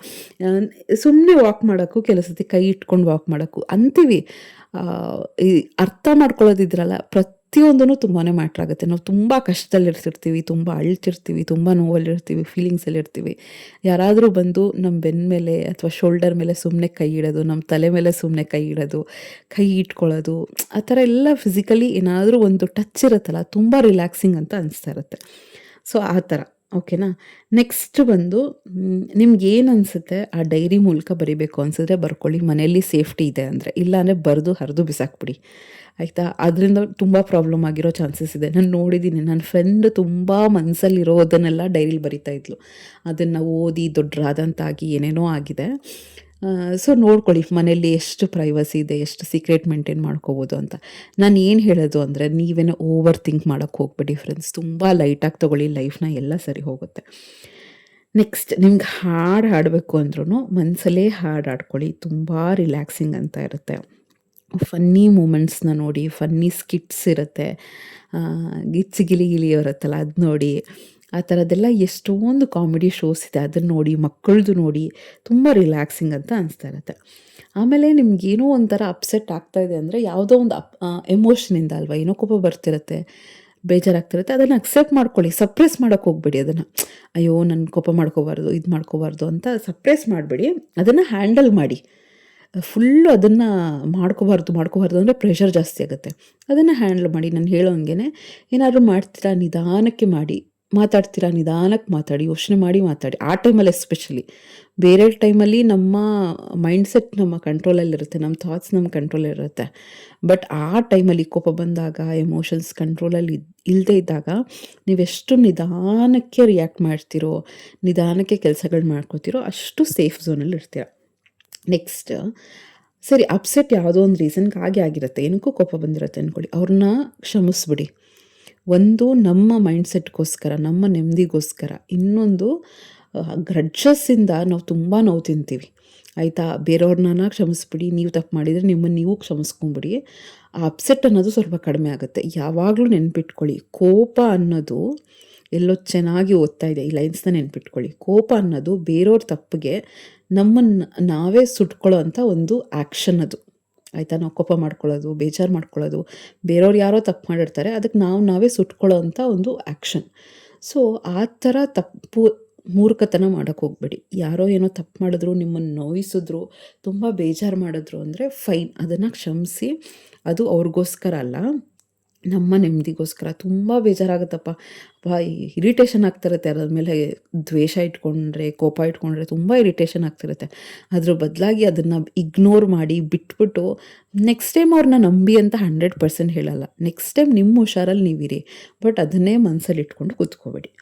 ಸುಮ್ಮನೆ ವಾಕ್ ಮಾಡೋಕ್ಕೂ ಕೆಲವು ಸತಿ ಕೈ ಇಟ್ಕೊಂಡು ವಾಕ್ ಮಾಡೋಕ್ಕೂ ಅಂತೀವಿ. ಈ ಅರ್ಥ ಮಾಡ್ಕೊಳ್ಳೋದಿದ್ರಲ್ಲ, ಪ್ರತಿಯೊಂದೂ ತುಂಬಾ ಮ್ಯಾಟ್ರ್ ಆಗುತ್ತೆ. ನಾವು ತುಂಬ ಕಷ್ಟದಲ್ಲಿರ್ತಿರ್ತೀವಿ, ತುಂಬ ಅಳ್ತಿರ್ತೀವಿ, ತುಂಬ ನೋವಲ್ಲಿರ್ತೀವಿ, ಫೀಲಿಂಗ್ಸಲ್ಲಿರ್ತೀವಿ. ಯಾರಾದರೂ ಬಂದು ನಮ್ಮ ಬೆನ್ನ ಮೇಲೆ ಅಥವಾ ಶೋಲ್ಡರ್ ಮೇಲೆ ಸುಮ್ಮನೆ ಕೈ ಇಡೋದು, ನಮ್ಮ ತಲೆ ಮೇಲೆ ಸುಮ್ಮನೆ ಕೈ ಇಡೋದು, ಕೈ ಇಟ್ಕೊಳ್ಳೋದು, ಆ ಥರ ಎಲ್ಲ ಫಿಸಿಕಲಿ ಏನಾದರೂ ಒಂದು ಟಚ್ ಇರುತ್ತಲ್ಲ, ತುಂಬ ರಿಲ್ಯಾಕ್ಸಿಂಗ್ ಅಂತ ಅನಿಸ್ತಾ ಇರುತ್ತೆ. ಸೊ ಆ ಥರ ಓಕೆನಾ. ನೆಕ್ಸ್ಟ್ ಬಂದು ನಿಮ್ಗೇನು ಅನಿಸುತ್ತೆ ಆ ಡೈರಿ ಮೂಲಕ ಬರಿಬೇಕು ಅನಿಸಿದ್ರೆ ಬರ್ಕೊಳ್ಳಿ, ಮನೆಯಲ್ಲಿ ಸೇಫ್ಟಿ ಇದೆ ಅಂದರೆ. ಇಲ್ಲಾಂದರೆ ಬರೆದು ಹರಿದು ಬಿಸಾಕ್ಬಿಡಿ ಆಯಿತಾ. ಅದರಿಂದ ತುಂಬ ಪ್ರಾಬ್ಲಮ್ ಆಗಿರೋ ಚಾನ್ಸಸ್ ಇದೆ. ನಾನು ನೋಡಿದ್ದೀನಿ, ನನ್ನ ಫ್ರೆಂಡ್ ತುಂಬ ಮನಸ್ಸಲ್ಲಿರೋದನ್ನೆಲ್ಲ ಡೈರಿಲಿ ಬರಿತಾ ಇದ್ಲು. ಅದನ್ನು ಓದಿ ದೊಡ್ಡರಾದಂತಾಗಿ ಏನೇನೋ ಆಗಿದೆ. ಸೊ ನೋಡ್ಕೊಳ್ಳಿ ಮನೇಲಿ ಎಷ್ಟು ಪ್ರೈವಸಿ ಇದೆ, ಎಷ್ಟು ಸೀಕ್ರೆಟ್ ಮೇಂಟೈನ್ ಮಾಡ್ಕೋಬೋದು ಅಂತ. ನಾನು ಏನು ಹೇಳೋದು ಅಂದರೆ, ನೀವೇನೋ ಓವರ್ ಥಿಂಕ್ ಮಾಡೋಕ್ಕೆ ಹೋಗ್ಬೇಡಿ ಫ್ರೆಂಡ್ಸ್. ತುಂಬ ಲೈಟಾಗಿ ತೊಗೊಳ್ಳಿ, ಲೈಫ್ನ ಎಲ್ಲ ಸರಿ ಹೋಗುತ್ತೆ. ನೆಕ್ಸ್ಟ್ ನಿಮ್ಗೆ ಹಾಡು ಹಾಡಬೇಕು ಅಂದ್ರೂ ಮನಸ್ಸಲ್ಲೇ ಹಾಡು ಹಾಡ್ಕೊಳ್ಳಿ, ತುಂಬ ರಿಲ್ಯಾಕ್ಸಿಂಗ್ ಅಂತ ಇರುತ್ತೆ. ಫನ್ನಿ ಮೂಮೆಂಟ್ಸ್ನ ನೋಡಿ, ಫನ್ನಿ ಸ್ಕಿಟ್ಸ್ ಇರುತ್ತೆ, ಗಿಲಿ ಇರುತ್ತಲ್ಲ ಅದು ನೋಡಿ. ಆ ಥರದ್ದೆಲ್ಲ ಎಷ್ಟೊಂದು ಕಾಮಿಡಿ ಶೋಸ್ ಇದೆ, ಅದನ್ನು ನೋಡಿ, ಮಕ್ಕಳದು ನೋಡಿ, ತುಂಬ ರಿಲ್ಯಾಕ್ಸಿಂಗ್ ಅಂತ ಅನಿಸ್ತಾ ಇರುತ್ತೆ. ಆಮೇಲೆ ನಿಮ್ಗೇನೋ ಒಂಥರ ಅಪ್ಸೆಟ್ ಆಗ್ತಾಯಿದೆ ಅಂದರೆ, ಯಾವುದೋ ಒಂದು ಎಮೋಷನಿಂದ ಅಲ್ವಾ, ಏನೋ ಕೋಪ ಬರ್ತಿರುತ್ತೆ, ಬೇಜಾರಾಗ್ತಿರುತ್ತೆ, ಅದನ್ನು ಅಕ್ಸೆಪ್ಟ್ ಮಾಡ್ಕೊಳ್ಳಿ. ಸಪ್ರೆಸ್ ಮಾಡೋಕ್ಕೆ ಹೋಗ್ಬೇಡಿ ಅದನ್ನು. ಅಯ್ಯೋ ನನ್ನ ಕೋಪ ಮಾಡ್ಕೋಬಾರ್ದು, ಇದು ಮಾಡ್ಕೋಬಾರ್ದು ಅಂತ ಸಪ್ರೆಸ್ ಮಾಡಬೇಡಿ, ಅದನ್ನು ಹ್ಯಾಂಡಲ್ ಮಾಡಿ. ಫುಲ್ಲು ಅದನ್ನು ಮಾಡ್ಕೋಬಾರ್ದು ಅಂದರೆ ಪ್ರೆಷರ್ ಜಾಸ್ತಿ ಆಗುತ್ತೆ. ಅದನ್ನು ಹ್ಯಾಂಡಲ್ ಮಾಡಿ. ನಾನು ಹೇಳೋಂಗೆ ಏನಾದರೂ ಮಾಡ್ತೀರಾ ನಿಧಾನಕ್ಕೆ ಮಾಡಿ, ಮಾತಾಡ್ತೀರಾ ನಿಧಾನಕ್ಕೆ ಮಾತಾಡಿ, ಯೋಚನೆ ಮಾಡಿ ಮಾತಾಡಿ. ಆ ಟೈಮಲ್ಲಿ ಎಸ್ಪೆಷಲಿ. ಬೇರೆ ಟೈಮಲ್ಲಿ ನಮ್ಮ ಮೈಂಡ್ಸೆಟ್ ನಮ್ಮ ಕಂಟ್ರೋಲಲ್ಲಿರುತ್ತೆ, ನಮ್ಮ ಥಾಟ್ಸ್ ನಮ್ಮ ಕಂಟ್ರೋಲಲ್ಲಿರುತ್ತೆ. ಬಟ್ ಆ ಟೈಮಲ್ಲಿ ಕೋಪ ಬಂದಾಗ, ಎಮೋಷನ್ಸ್ ಕಂಟ್ರೋಲಲ್ಲಿ ಇಲ್ಲದೇ ಇದ್ದಾಗ ನೀವೆಷ್ಟು ನಿಧಾನಕ್ಕೆ ರಿಯಾಕ್ಟ್ ಮಾಡ್ತೀರೋ, ನಿಧಾನಕ್ಕೆ ಕೆಲಸಗಳು ಮಾಡ್ಕೋತೀರೋ, ಅಷ್ಟು ಸೇಫ್ ಝೋನಲ್ಲಿ ಇರ್ತೀರ. ನೆಕ್ಸ್ಟ್ ಸರಿ, ಅಪ್ಸೆಟ್ ಯಾವುದೋ ಒಂದು ರೀಸನ್ಗೆ ಆಗಿರುತ್ತೆ, ಏನಕ್ಕೂ ಕೋಪ ಬಂದಿರುತ್ತೆ ಅಂದ್ಕೊಳ್ಳಿ, ಅವ್ರನ್ನ ಕ್ಷಮಿಸ್ಬಿಡಿ. ಒಂದು ನಮ್ಮ ಮೈಂಡ್ಸೆಟ್ಗೋಸ್ಕರ, ನಮ್ಮ ನೆಮ್ಮದಿಗೋಸ್ಕರ. ಇನ್ನೊಂದು ಗ್ರಡ್ಜಸ್ಸಿಂದ ನಾವು ತುಂಬ ನೋವು ತಿಂತೀವಿ ಆಯಿತಾ. ಬೇರೆಯವ್ರನ್ನ ಕ್ಷಮಿಸ್ಬಿಡಿ, ನೀವು ತಪ್ಪು ಮಾಡಿದರೆ ನಿಮ್ಮನ್ನು ನೀವು ಕ್ಷಮಿಸ್ಕೊಂಬಿಡಿ. ಆ ಅಪ್ಸೆಟ್ ಅನ್ನೋದು ಸ್ವಲ್ಪ ಕಡಿಮೆ ಆಗುತ್ತೆ. ಯಾವಾಗಲೂ ನೆನ್ಪಿಟ್ಕೊಳ್ಳಿ, ಕೋಪ ಅನ್ನೋದು ಎಲ್ಲೋ ಚೆನ್ನಾಗಿ ಓದ್ತಾ ಇದೆ, ಈ ಲೈನ್ಸ್ನ ನೆನ್ಪಿಟ್ಕೊಳ್ಳಿ. ಕೋಪ ಅನ್ನೋದು ಬೇರೆಯವ್ರ ತಪ್ಪಿಗೆ ನಮ್ಮನ್ನು ನಾವೇ ಸುಟ್ಕೊಳ್ಳೋ ಅಂಥ ಒಂದು ಆ್ಯಕ್ಷನ್ ಅದು ಆಯಿತಾ. ನಾವು ಕೋಪ ಮಾಡ್ಕೊಳ್ಳೋದು, ಬೇಜಾರು ಮಾಡ್ಕೊಳ್ಳೋದು, ಬೇರೆಯವ್ರು ಯಾರೋ ತಪ್ಪು ಮಾಡಿರ್ತಾರೆ, ಅದಕ್ಕೆ ನಾವೇ ಸುಟ್ಕೊಳ್ಳೋ ಅಂಥ ಒಂದು ಆ್ಯಕ್ಷನ್. ಸೊ ಆ ಥರ ತಪ್ಪು ಮೂರ್ಖತನ ಮಾಡೋಕ್ಕೆ ಹೋಗ್ಬೇಡಿ. ಯಾರೋ ಏನೋ ತಪ್ಪು ಮಾಡಿದ್ರು, ನಿಮ್ಮನ್ನು ನೋಯಿಸಿದ್ರು, ತುಂಬ ಬೇಜಾರು ಮಾಡಿದ್ರು ಅಂದರೆ ಫೈನ್, ಅದನ್ನು ಕ್ಷಮಿಸಿ. ಅದು ಅವ್ರಿಗೋಸ್ಕರ ಅಲ್ಲ, ನಮ್ಮ ನೆಮ್ಮದಿಗೋಸ್ಕರ. ತುಂಬ ಬೇಜಾರಾಗುತ್ತಪ್ಪ, ಇರಿಟೇಷನ್ ಆಗ್ತಿರುತ್ತೆ. ಅದ್ರ ಮೇಲೆ ದ್ವೇಷ ಇಟ್ಕೊಂಡ್ರೆ, ಕೋಪ ಇಟ್ಕೊಂಡ್ರೆ ತುಂಬ ಇರಿಟೇಷನ್ ಆಗ್ತಿರುತ್ತೆ. ಅದ್ರ ಬದಲಾಗಿ ಅದನ್ನು ಇಗ್ನೋರ್ ಮಾಡಿ ಬಿಟ್ಬಿಟ್ಟು ನೆಕ್ಸ್ಟ್ ಟೈಮ್ ಅವ್ರನ್ನ ನಂಬಿ ಅಂತ 100% ಹೇಳಲ್ಲ. ನೆಕ್ಸ್ಟ್ ಟೈಮ್ ನಿಮ್ಮ ಹುಷಾರಲ್ಲಿ ನೀವಿರಿ, ಬಟ್ ಅದನ್ನೇ ಮನಸ್ಸಲ್ಲಿ ಇಟ್ಕೊಂಡು ಕೂತ್ಕೋಬೇಡಿ.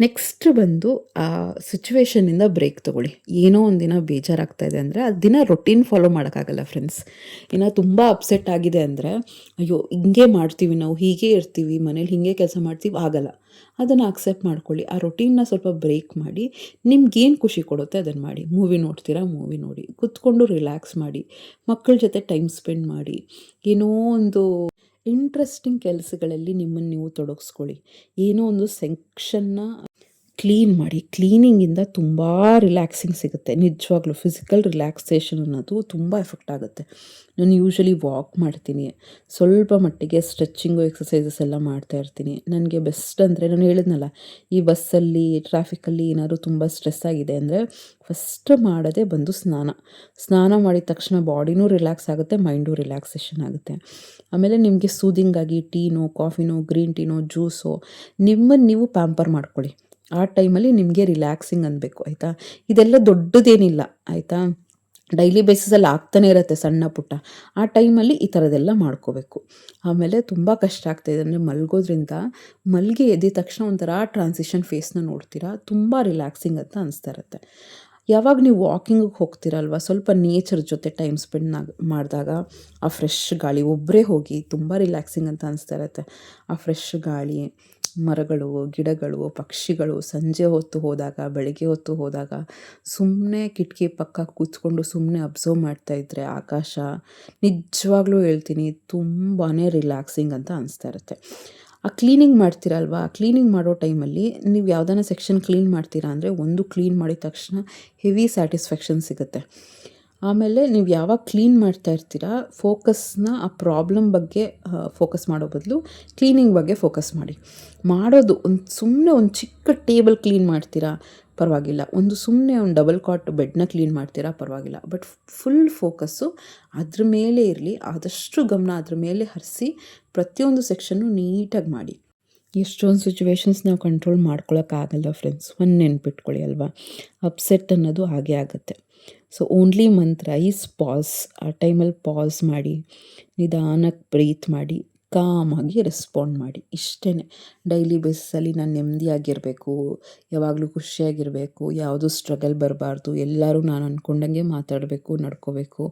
ನೆಕ್ಸ್ಟ್ ಬಂದು ಆ ಸಿಚುವೇಶನ್ನಿಂದ ಬ್ರೇಕ್ ತೊಗೊಳ್ಳಿ. ಏನೋ ಒಂದು ದಿನ ಬೇಜಾರಾಗ್ತಾಯಿದೆ ಅಂದರೆ ಅದು ದಿನ ರೊಟೀನ್ ಫಾಲೋ ಮಾಡೋಕ್ಕಾಗಲ್ಲ ಫ್ರೆಂಡ್ಸ್. ಏನೋ ತುಂಬ ಅಪ್ಸೆಟ್ ಆಗಿದೆ ಅಂದರೆ ಅಯ್ಯೋ ಹಿಂಗೆ ಮಾಡ್ತೀವಿ ನಾವು, ಹೀಗೆ ಇರ್ತೀವಿ ಮನೇಲಿ, ಹೀಗೆ ಕೆಲಸ ಮಾಡ್ತೀವಿ, ಆಗಲ್ಲ. ಅದನ್ನು ಅಕ್ಸೆಪ್ಟ್ ಮಾಡ್ಕೊಳ್ಳಿ. ಆ ರೊಟೀನ್ನ ಸ್ವಲ್ಪ ಬ್ರೇಕ್ ಮಾಡಿ, ನಿಮ್ಗೇನು ಖುಷಿ ಕೊಡುತ್ತೆ ಅದನ್ನು ಮಾಡಿ. ಮೂವಿ ನೋಡ್ತೀರಾ, ಮೂವಿ ನೋಡಿ, ಕೂತ್ಕೊಂಡು ರಿಲ್ಯಾಕ್ಸ್ ಮಾಡಿ, ಮಕ್ಕಳ ಜೊತೆ ಟೈಮ್ ಸ್ಪೆಂಡ್ ಮಾಡಿ, ಏನೋ ಒಂದು ಇಂಟ್ರೆಸ್ಟಿಂಗ್ ಕೆಲಸಗಳಲ್ಲಿ ನಿಮ್ಮನ್ನು ನೀವು ತೊಡಗಿಸ್ಕೊಳ್ಳಿ. ಏನೋ ಒಂದು ಸೆಕ್ಷನ್ನ ಕ್ಲೀನ್ ಮಾಡಿ. ಕ್ಲೀನಿಂಗಿಂದ ತುಂಬ ರಿಲ್ಯಾಕ್ಸಿಂಗ್ ಸಿಗುತ್ತೆ ನಿಜವಾಗ್ಲೂ. ಫಿಸಿಕಲ್ ರಿಲ್ಯಾಕ್ಸೇಷನ್ ಅನ್ನೋದು ತುಂಬ ಎಫೆಕ್ಟ್ ಆಗುತ್ತೆ. ನಾನು ಯೂಶ್ವಲಿ ವಾಕ್ ಮಾಡ್ತೀನಿ, ಸ್ವಲ್ಪ ಮಟ್ಟಿಗೆ ಸ್ಟ್ರೆಚ್ಚಿಂಗು ಎಕ್ಸಸೈಸಸ್ ಎಲ್ಲ ಮಾಡ್ತಾಯಿರ್ತೀನಿ. ನನಗೆ ಬೆಸ್ಟ್ ಅಂದರೆ ನಾನು ಹೇಳಿದ್ನಲ್ಲ, ಈ ಬಸ್ಸಲ್ಲಿ ಟ್ರಾಫಿಕಲ್ಲಿ ಏನಾದರೂ ತುಂಬ ಸ್ಟ್ರೆಸ್ ಆಗಿದೆ ಅಂದರೆ ಫಸ್ಟ್ ಮಾಡೋದೇ ಬಂದು ಸ್ನಾನ ಮಾಡಿದ ತಕ್ಷಣ ಬಾಡಿನೂ ರಿಲ್ಯಾಕ್ಸ್ ಆಗುತ್ತೆ, ಮೈಂಡು ರಿಲ್ಯಾಕ್ಸೇಷನ್ ಆಗುತ್ತೆ. ಆಮೇಲೆ ನಿಮಗೆ ಸೂದಿಂಗಾಗಿ ಟೀನೋ, ಕಾಫಿನೋ, ಗ್ರೀನ್ ಟೀನೋ, ಜ್ಯೂಸೋ, ನಿಮ್ಮನ್ನು ನೀವು ಪ್ಯಾಂಪರ್ ಮಾಡ್ಕೊಳ್ಳಿ. ಆ ಟೈಮಲ್ಲಿ ನಿಮಗೆ ರಿಲ್ಯಾಕ್ಸಿಂಗ್ ಅನ್ನಬೇಕು ಆಯಿತಾ. ಇದೆಲ್ಲ ದೊಡ್ಡದೇನಿಲ್ಲ ಆಯಿತಾ, ಡೈಲಿ ಬೇಸಿಸಲ್ಲಿ ಆಗ್ತಾನೆ ಇರುತ್ತೆ ಸಣ್ಣ ಪುಟ್ಟ. ಆ ಟೈಮಲ್ಲಿ ಈ ಥರದ್ದೆಲ್ಲ ಮಾಡ್ಕೋಬೇಕು. ಆಮೇಲೆ ತುಂಬ ಕಷ್ಟ ಆಗ್ತಾಯಿದೆ ಅಂದರೆ ಮಲಗೋದ್ರಿಂದ ಮಲಗಿ ಎದ್ದ ತಕ್ಷಣ ಒಂಥರ ಟ್ರಾನ್ಸಿಷನ್ ಫೇಸ್ನ ನೋಡ್ತೀರಾ, ತುಂಬ ರಿಲ್ಯಾಕ್ಸಿಂಗ್ ಅಂತ ಅನಿಸ್ತಾ ಇರುತ್ತೆ. ಯಾವಾಗ ನೀವು ವಾಕಿಂಗಿಗೆ ಹೋಗ್ತೀರಲ್ವ, ಸ್ವಲ್ಪ ನೇಚರ್ ಜೊತೆ ಟೈಮ್ ಸ್ಪೆಂಡ್ ಮಾಡಿದಾಗ ಆ ಫ್ರೆಶ್ ಗಾಳಿ, ಒಬ್ಬರೇ ಹೋಗಿ ತುಂಬ ರಿಲ್ಯಾಕ್ಸಿಂಗ್ ಅಂತ ಅನಿಸ್ತಾ ಇರುತ್ತೆ. ಆ ಫ್ರೆಶ್ ಗಾಳಿ, ಮರಗಳು, ಗಿಡಗಳು, ಪಕ್ಷಿಗಳು, ಸಂಜೆ ಹೊತ್ತು ಹೋದಾಗ, ಬೆಳಗ್ಗೆ ಹೊತ್ತು ಹೋದಾಗ ಸುಮ್ಮನೆ ಕಿಟಕಿ ಪಕ್ಕ ಕೂತ್ಕೊಂಡು ಸುಮ್ಮನೆ ಅಬ್ಸರ್ವ್ ಮಾಡ್ತಾಯಿದ್ರೆ ಆಕಾಶ, ನಿಜವಾಗ್ಲೂ ಹೇಳ್ತೀನಿ ತುಂಬಾ ರಿಲ್ಯಾಕ್ಸಿಂಗ್ ಅಂತ ಅನಿಸ್ತಾ ಇರುತ್ತೆ. ಆ ಕ್ಲೀನಿಂಗ್ ಮಾಡ್ತೀರಲ್ವ, ಆ ಕ್ಲೀನಿಂಗ್ ಮಾಡೋ ಟೈಮಲ್ಲಿ ನೀವು ಯಾವ್ದಾನ ಸೆಕ್ಷನ್ ಕ್ಲೀನ್ ಮಾಡ್ತೀರಾ ಅಂದರೆ ಒಂದು ಕ್ಲೀನ್ ಮಾಡಿದ ತಕ್ಷಣ ಹೆವಿ ಸ್ಯಾಟಿಸ್ಫ್ಯಾಕ್ಷನ್ ಸಿಗುತ್ತೆ. ಆಮೇಲೆ ನೀವು ಯಾವಾಗ ಕ್ಲೀನ್ ಮಾಡ್ತಾ ಇರ್ತೀರಾ, ಫೋಕಸ್ನ ಆ ಪ್ರಾಬ್ಲಮ್ ಬಗ್ಗೆ ಫೋಕಸ್ ಮಾಡೋ ಬದಲು ಕ್ಲೀನಿಂಗ್ ಬಗ್ಗೆ ಫೋಕಸ್ ಮಾಡಿ. ಮಾಡೋದು ಸುಮ್ಮನೆ ಒಂದು ಚಿಕ್ಕ ಟೇಬಲ್ ಕ್ಲೀನ್ ಮಾಡ್ತೀರಾ ಪರವಾಗಿಲ್ಲ, ಸುಮ್ಮನೆ ಒಂದು ಡಬಲ್ ಕಾಟ್ ಬೆಡ್ನ ಕ್ಲೀನ್ ಮಾಡ್ತೀರಾ ಪರವಾಗಿಲ್ಲ, ಬಟ್ ಫುಲ್ ಫೋಕಸ್ಸು ಅದ್ರ ಮೇಲೆ ಇರಲಿ, ಆದಷ್ಟು ಗಮನ ಅದ್ರ ಮೇಲೆ ಹರಿಸಿ ಪ್ರತಿಯೊಂದು ಸೆಕ್ಷನ್ನು ನೀಟಾಗಿ ಮಾಡಿ. ಎಷ್ಟೊಂದು ಸಿಚುವೇಶನ್ಸ್ ನಾವು ಕಂಟ್ರೋಲ್ ಮಾಡ್ಕೊಳಕ್ಕಾಗಲ್ಲ ಫ್ರೆಂಡ್ಸ್, ಒಂದು ನೆನ್ಪಿಟ್ಕೊಳ್ಳಿ ಅಲ್ವಾ. ಅಪ್ಸೆಟ್ ಅನ್ನೋದು ಹಾಗೆ ಆಗುತ್ತೆ. ಸೊ ಓನ್ಲಿ ಮಂತ್ರ ಈಸ್ ಪಾಸ್. ಆ ಟೈಮಲ್ಲಿ ಪಾಸ್ ಮಾಡಿ, ನಿಧಾನಕ್ಕೆ ಬ್ರೀತ್ ಮಾಡಿ, ಕಾಮಾಗಿ ರೆಸ್ಪಾಂಡ್ ಮಾಡಿ. ಇಷ್ಟೇ. ಡೈಲಿ ಬೇಸಿಸಲ್ಲಿ ನಾನು ನೆಮ್ಮದಿಯಾಗಿರಬೇಕು, ಯಾವಾಗಲೂ ಖುಷಿಯಾಗಿರಬೇಕು, ಯಾವುದೂ ಸ್ಟ್ರಗಲ್ ಬರಬಾರ್ದು, ಎಲ್ಲರೂ ನಾನು ಅಂದ್ಕೊಂಡಂಗೆ ಮಾತಾಡಬೇಕು, ನಡ್ಕೋಬೇಕು,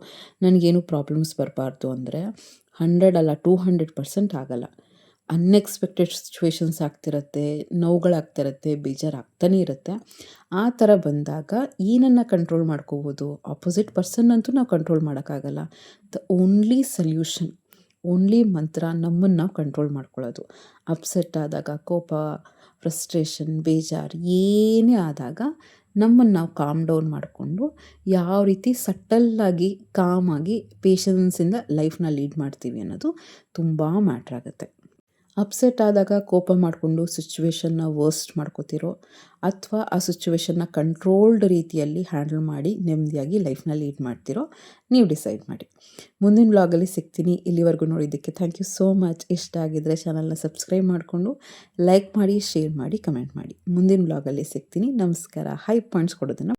ನನಗೇನು ಪ್ರಾಬ್ಲಮ್ಸ್ ಬರಬಾರ್ದು ಅಂದರೆ 100 ಅಲ್ಲ 200% ಆಗಲ್ಲ. ಅನ್ಎಕ್ಸ್ಪೆಕ್ಟೆಡ್ ಸಿಚುವೇಶನ್ಸ್ ಆಗ್ತಿರುತ್ತೆ, ನೋವುಗಳಾಗ್ತಿರುತ್ತೆ, ಬೇಜಾರಾಗ್ತಾನೆ ಇರುತ್ತೆ. ಆ ಥರ ಬಂದಾಗ ಏನನ್ನು ಕಂಟ್ರೋಲ್ ಮಾಡ್ಕೋಬೋದು, ಆಪೋಸಿಟ್ ಪರ್ಸನ್ ಅಂತೂ ನಾವು ಕಂಟ್ರೋಲ್ ಮಾಡೋಕ್ಕಾಗಲ್ಲ. ದ ಓನ್ಲಿ ಸಲ್ಯೂಷನ್, ಓನ್ಲಿ ಮಂತ್ರ ನಮ್ಮನ್ನು ನಾವು ಕಂಟ್ರೋಲ್ ಮಾಡ್ಕೊಳ್ಳೋದು. ಅಪ್ಸೆಟ್ ಆದಾಗ, ಕೋಪ, ಫ್ರಸ್ಟ್ರೇಷನ್, ಬೇಜಾರು ಏನೇ ಆದಾಗ ನಮ್ಮನ್ನು ನಾವು ಕಾಮ್ ಡೌನ್ ಮಾಡಿಕೊಂಡು ಯಾವ ರೀತಿ ಸಟಲ್ಲಾಗಿ, ಕಾಮಾಗಿ, ಪೇಷನ್ಸಿಂದ ಲೈಫ್ನ ಲೀಡ್ ಮಾಡ್ತೀವಿ ಅನ್ನೋದು ತುಂಬ ಮ್ಯಾಟ್ರ್ ಆಗುತ್ತೆ. ಅಪ್ಸೆಟ್ ಆದಾಗ ಕೋಪ ಮಾಡಿಕೊಂಡು ಸಿಚುವೇಶನ್ನ ವರ್ಸ್ಟ್ ಮಾಡ್ಕೋತಿರೋ, ಅಥವಾ ಆ ಸಿಚುವೇಶನ್ನ ಕಂಟ್ರೋಲ್ಡ್ ರೀತಿಯಲ್ಲಿ ಹ್ಯಾಂಡಲ್ ಮಾಡಿ ನೆಮ್ಮದಿಯಾಗಿ ಲೈಫ್ನ ಲೀಡ್ ಮಾಡ್ತಿರೋ, ನೀವು ಡಿಸೈಡ್ ಮಾಡಿ. ಮುಂದಿನ ವ್ಲಾಗಲ್ಲಿ ಸಿಗ್ತೀನಿ. ಇಲ್ಲಿವರೆಗೂ ನೋಡಿದ್ದಕ್ಕೆ ಥ್ಯಾಂಕ್ ಯು ಸೋ ಮಚ್. ಇಷ್ಟ ಆಗಿದ್ದರೆ ಚಾನಲ್ನ ಸಬ್ಸ್ಕ್ರೈಬ್ ಮಾಡಿಕೊಂಡು ಲೈಕ್ ಮಾಡಿ, ಶೇರ್ ಮಾಡಿ, ಕಮೆಂಟ್ ಮಾಡಿ. ಮುಂದಿನ ವ್ಲಾಗಲ್ಲಿ ಸಿಗ್ತೀನಿ. ನಮಸ್ಕಾರ. High points ಕೊಡೋದನ್ನು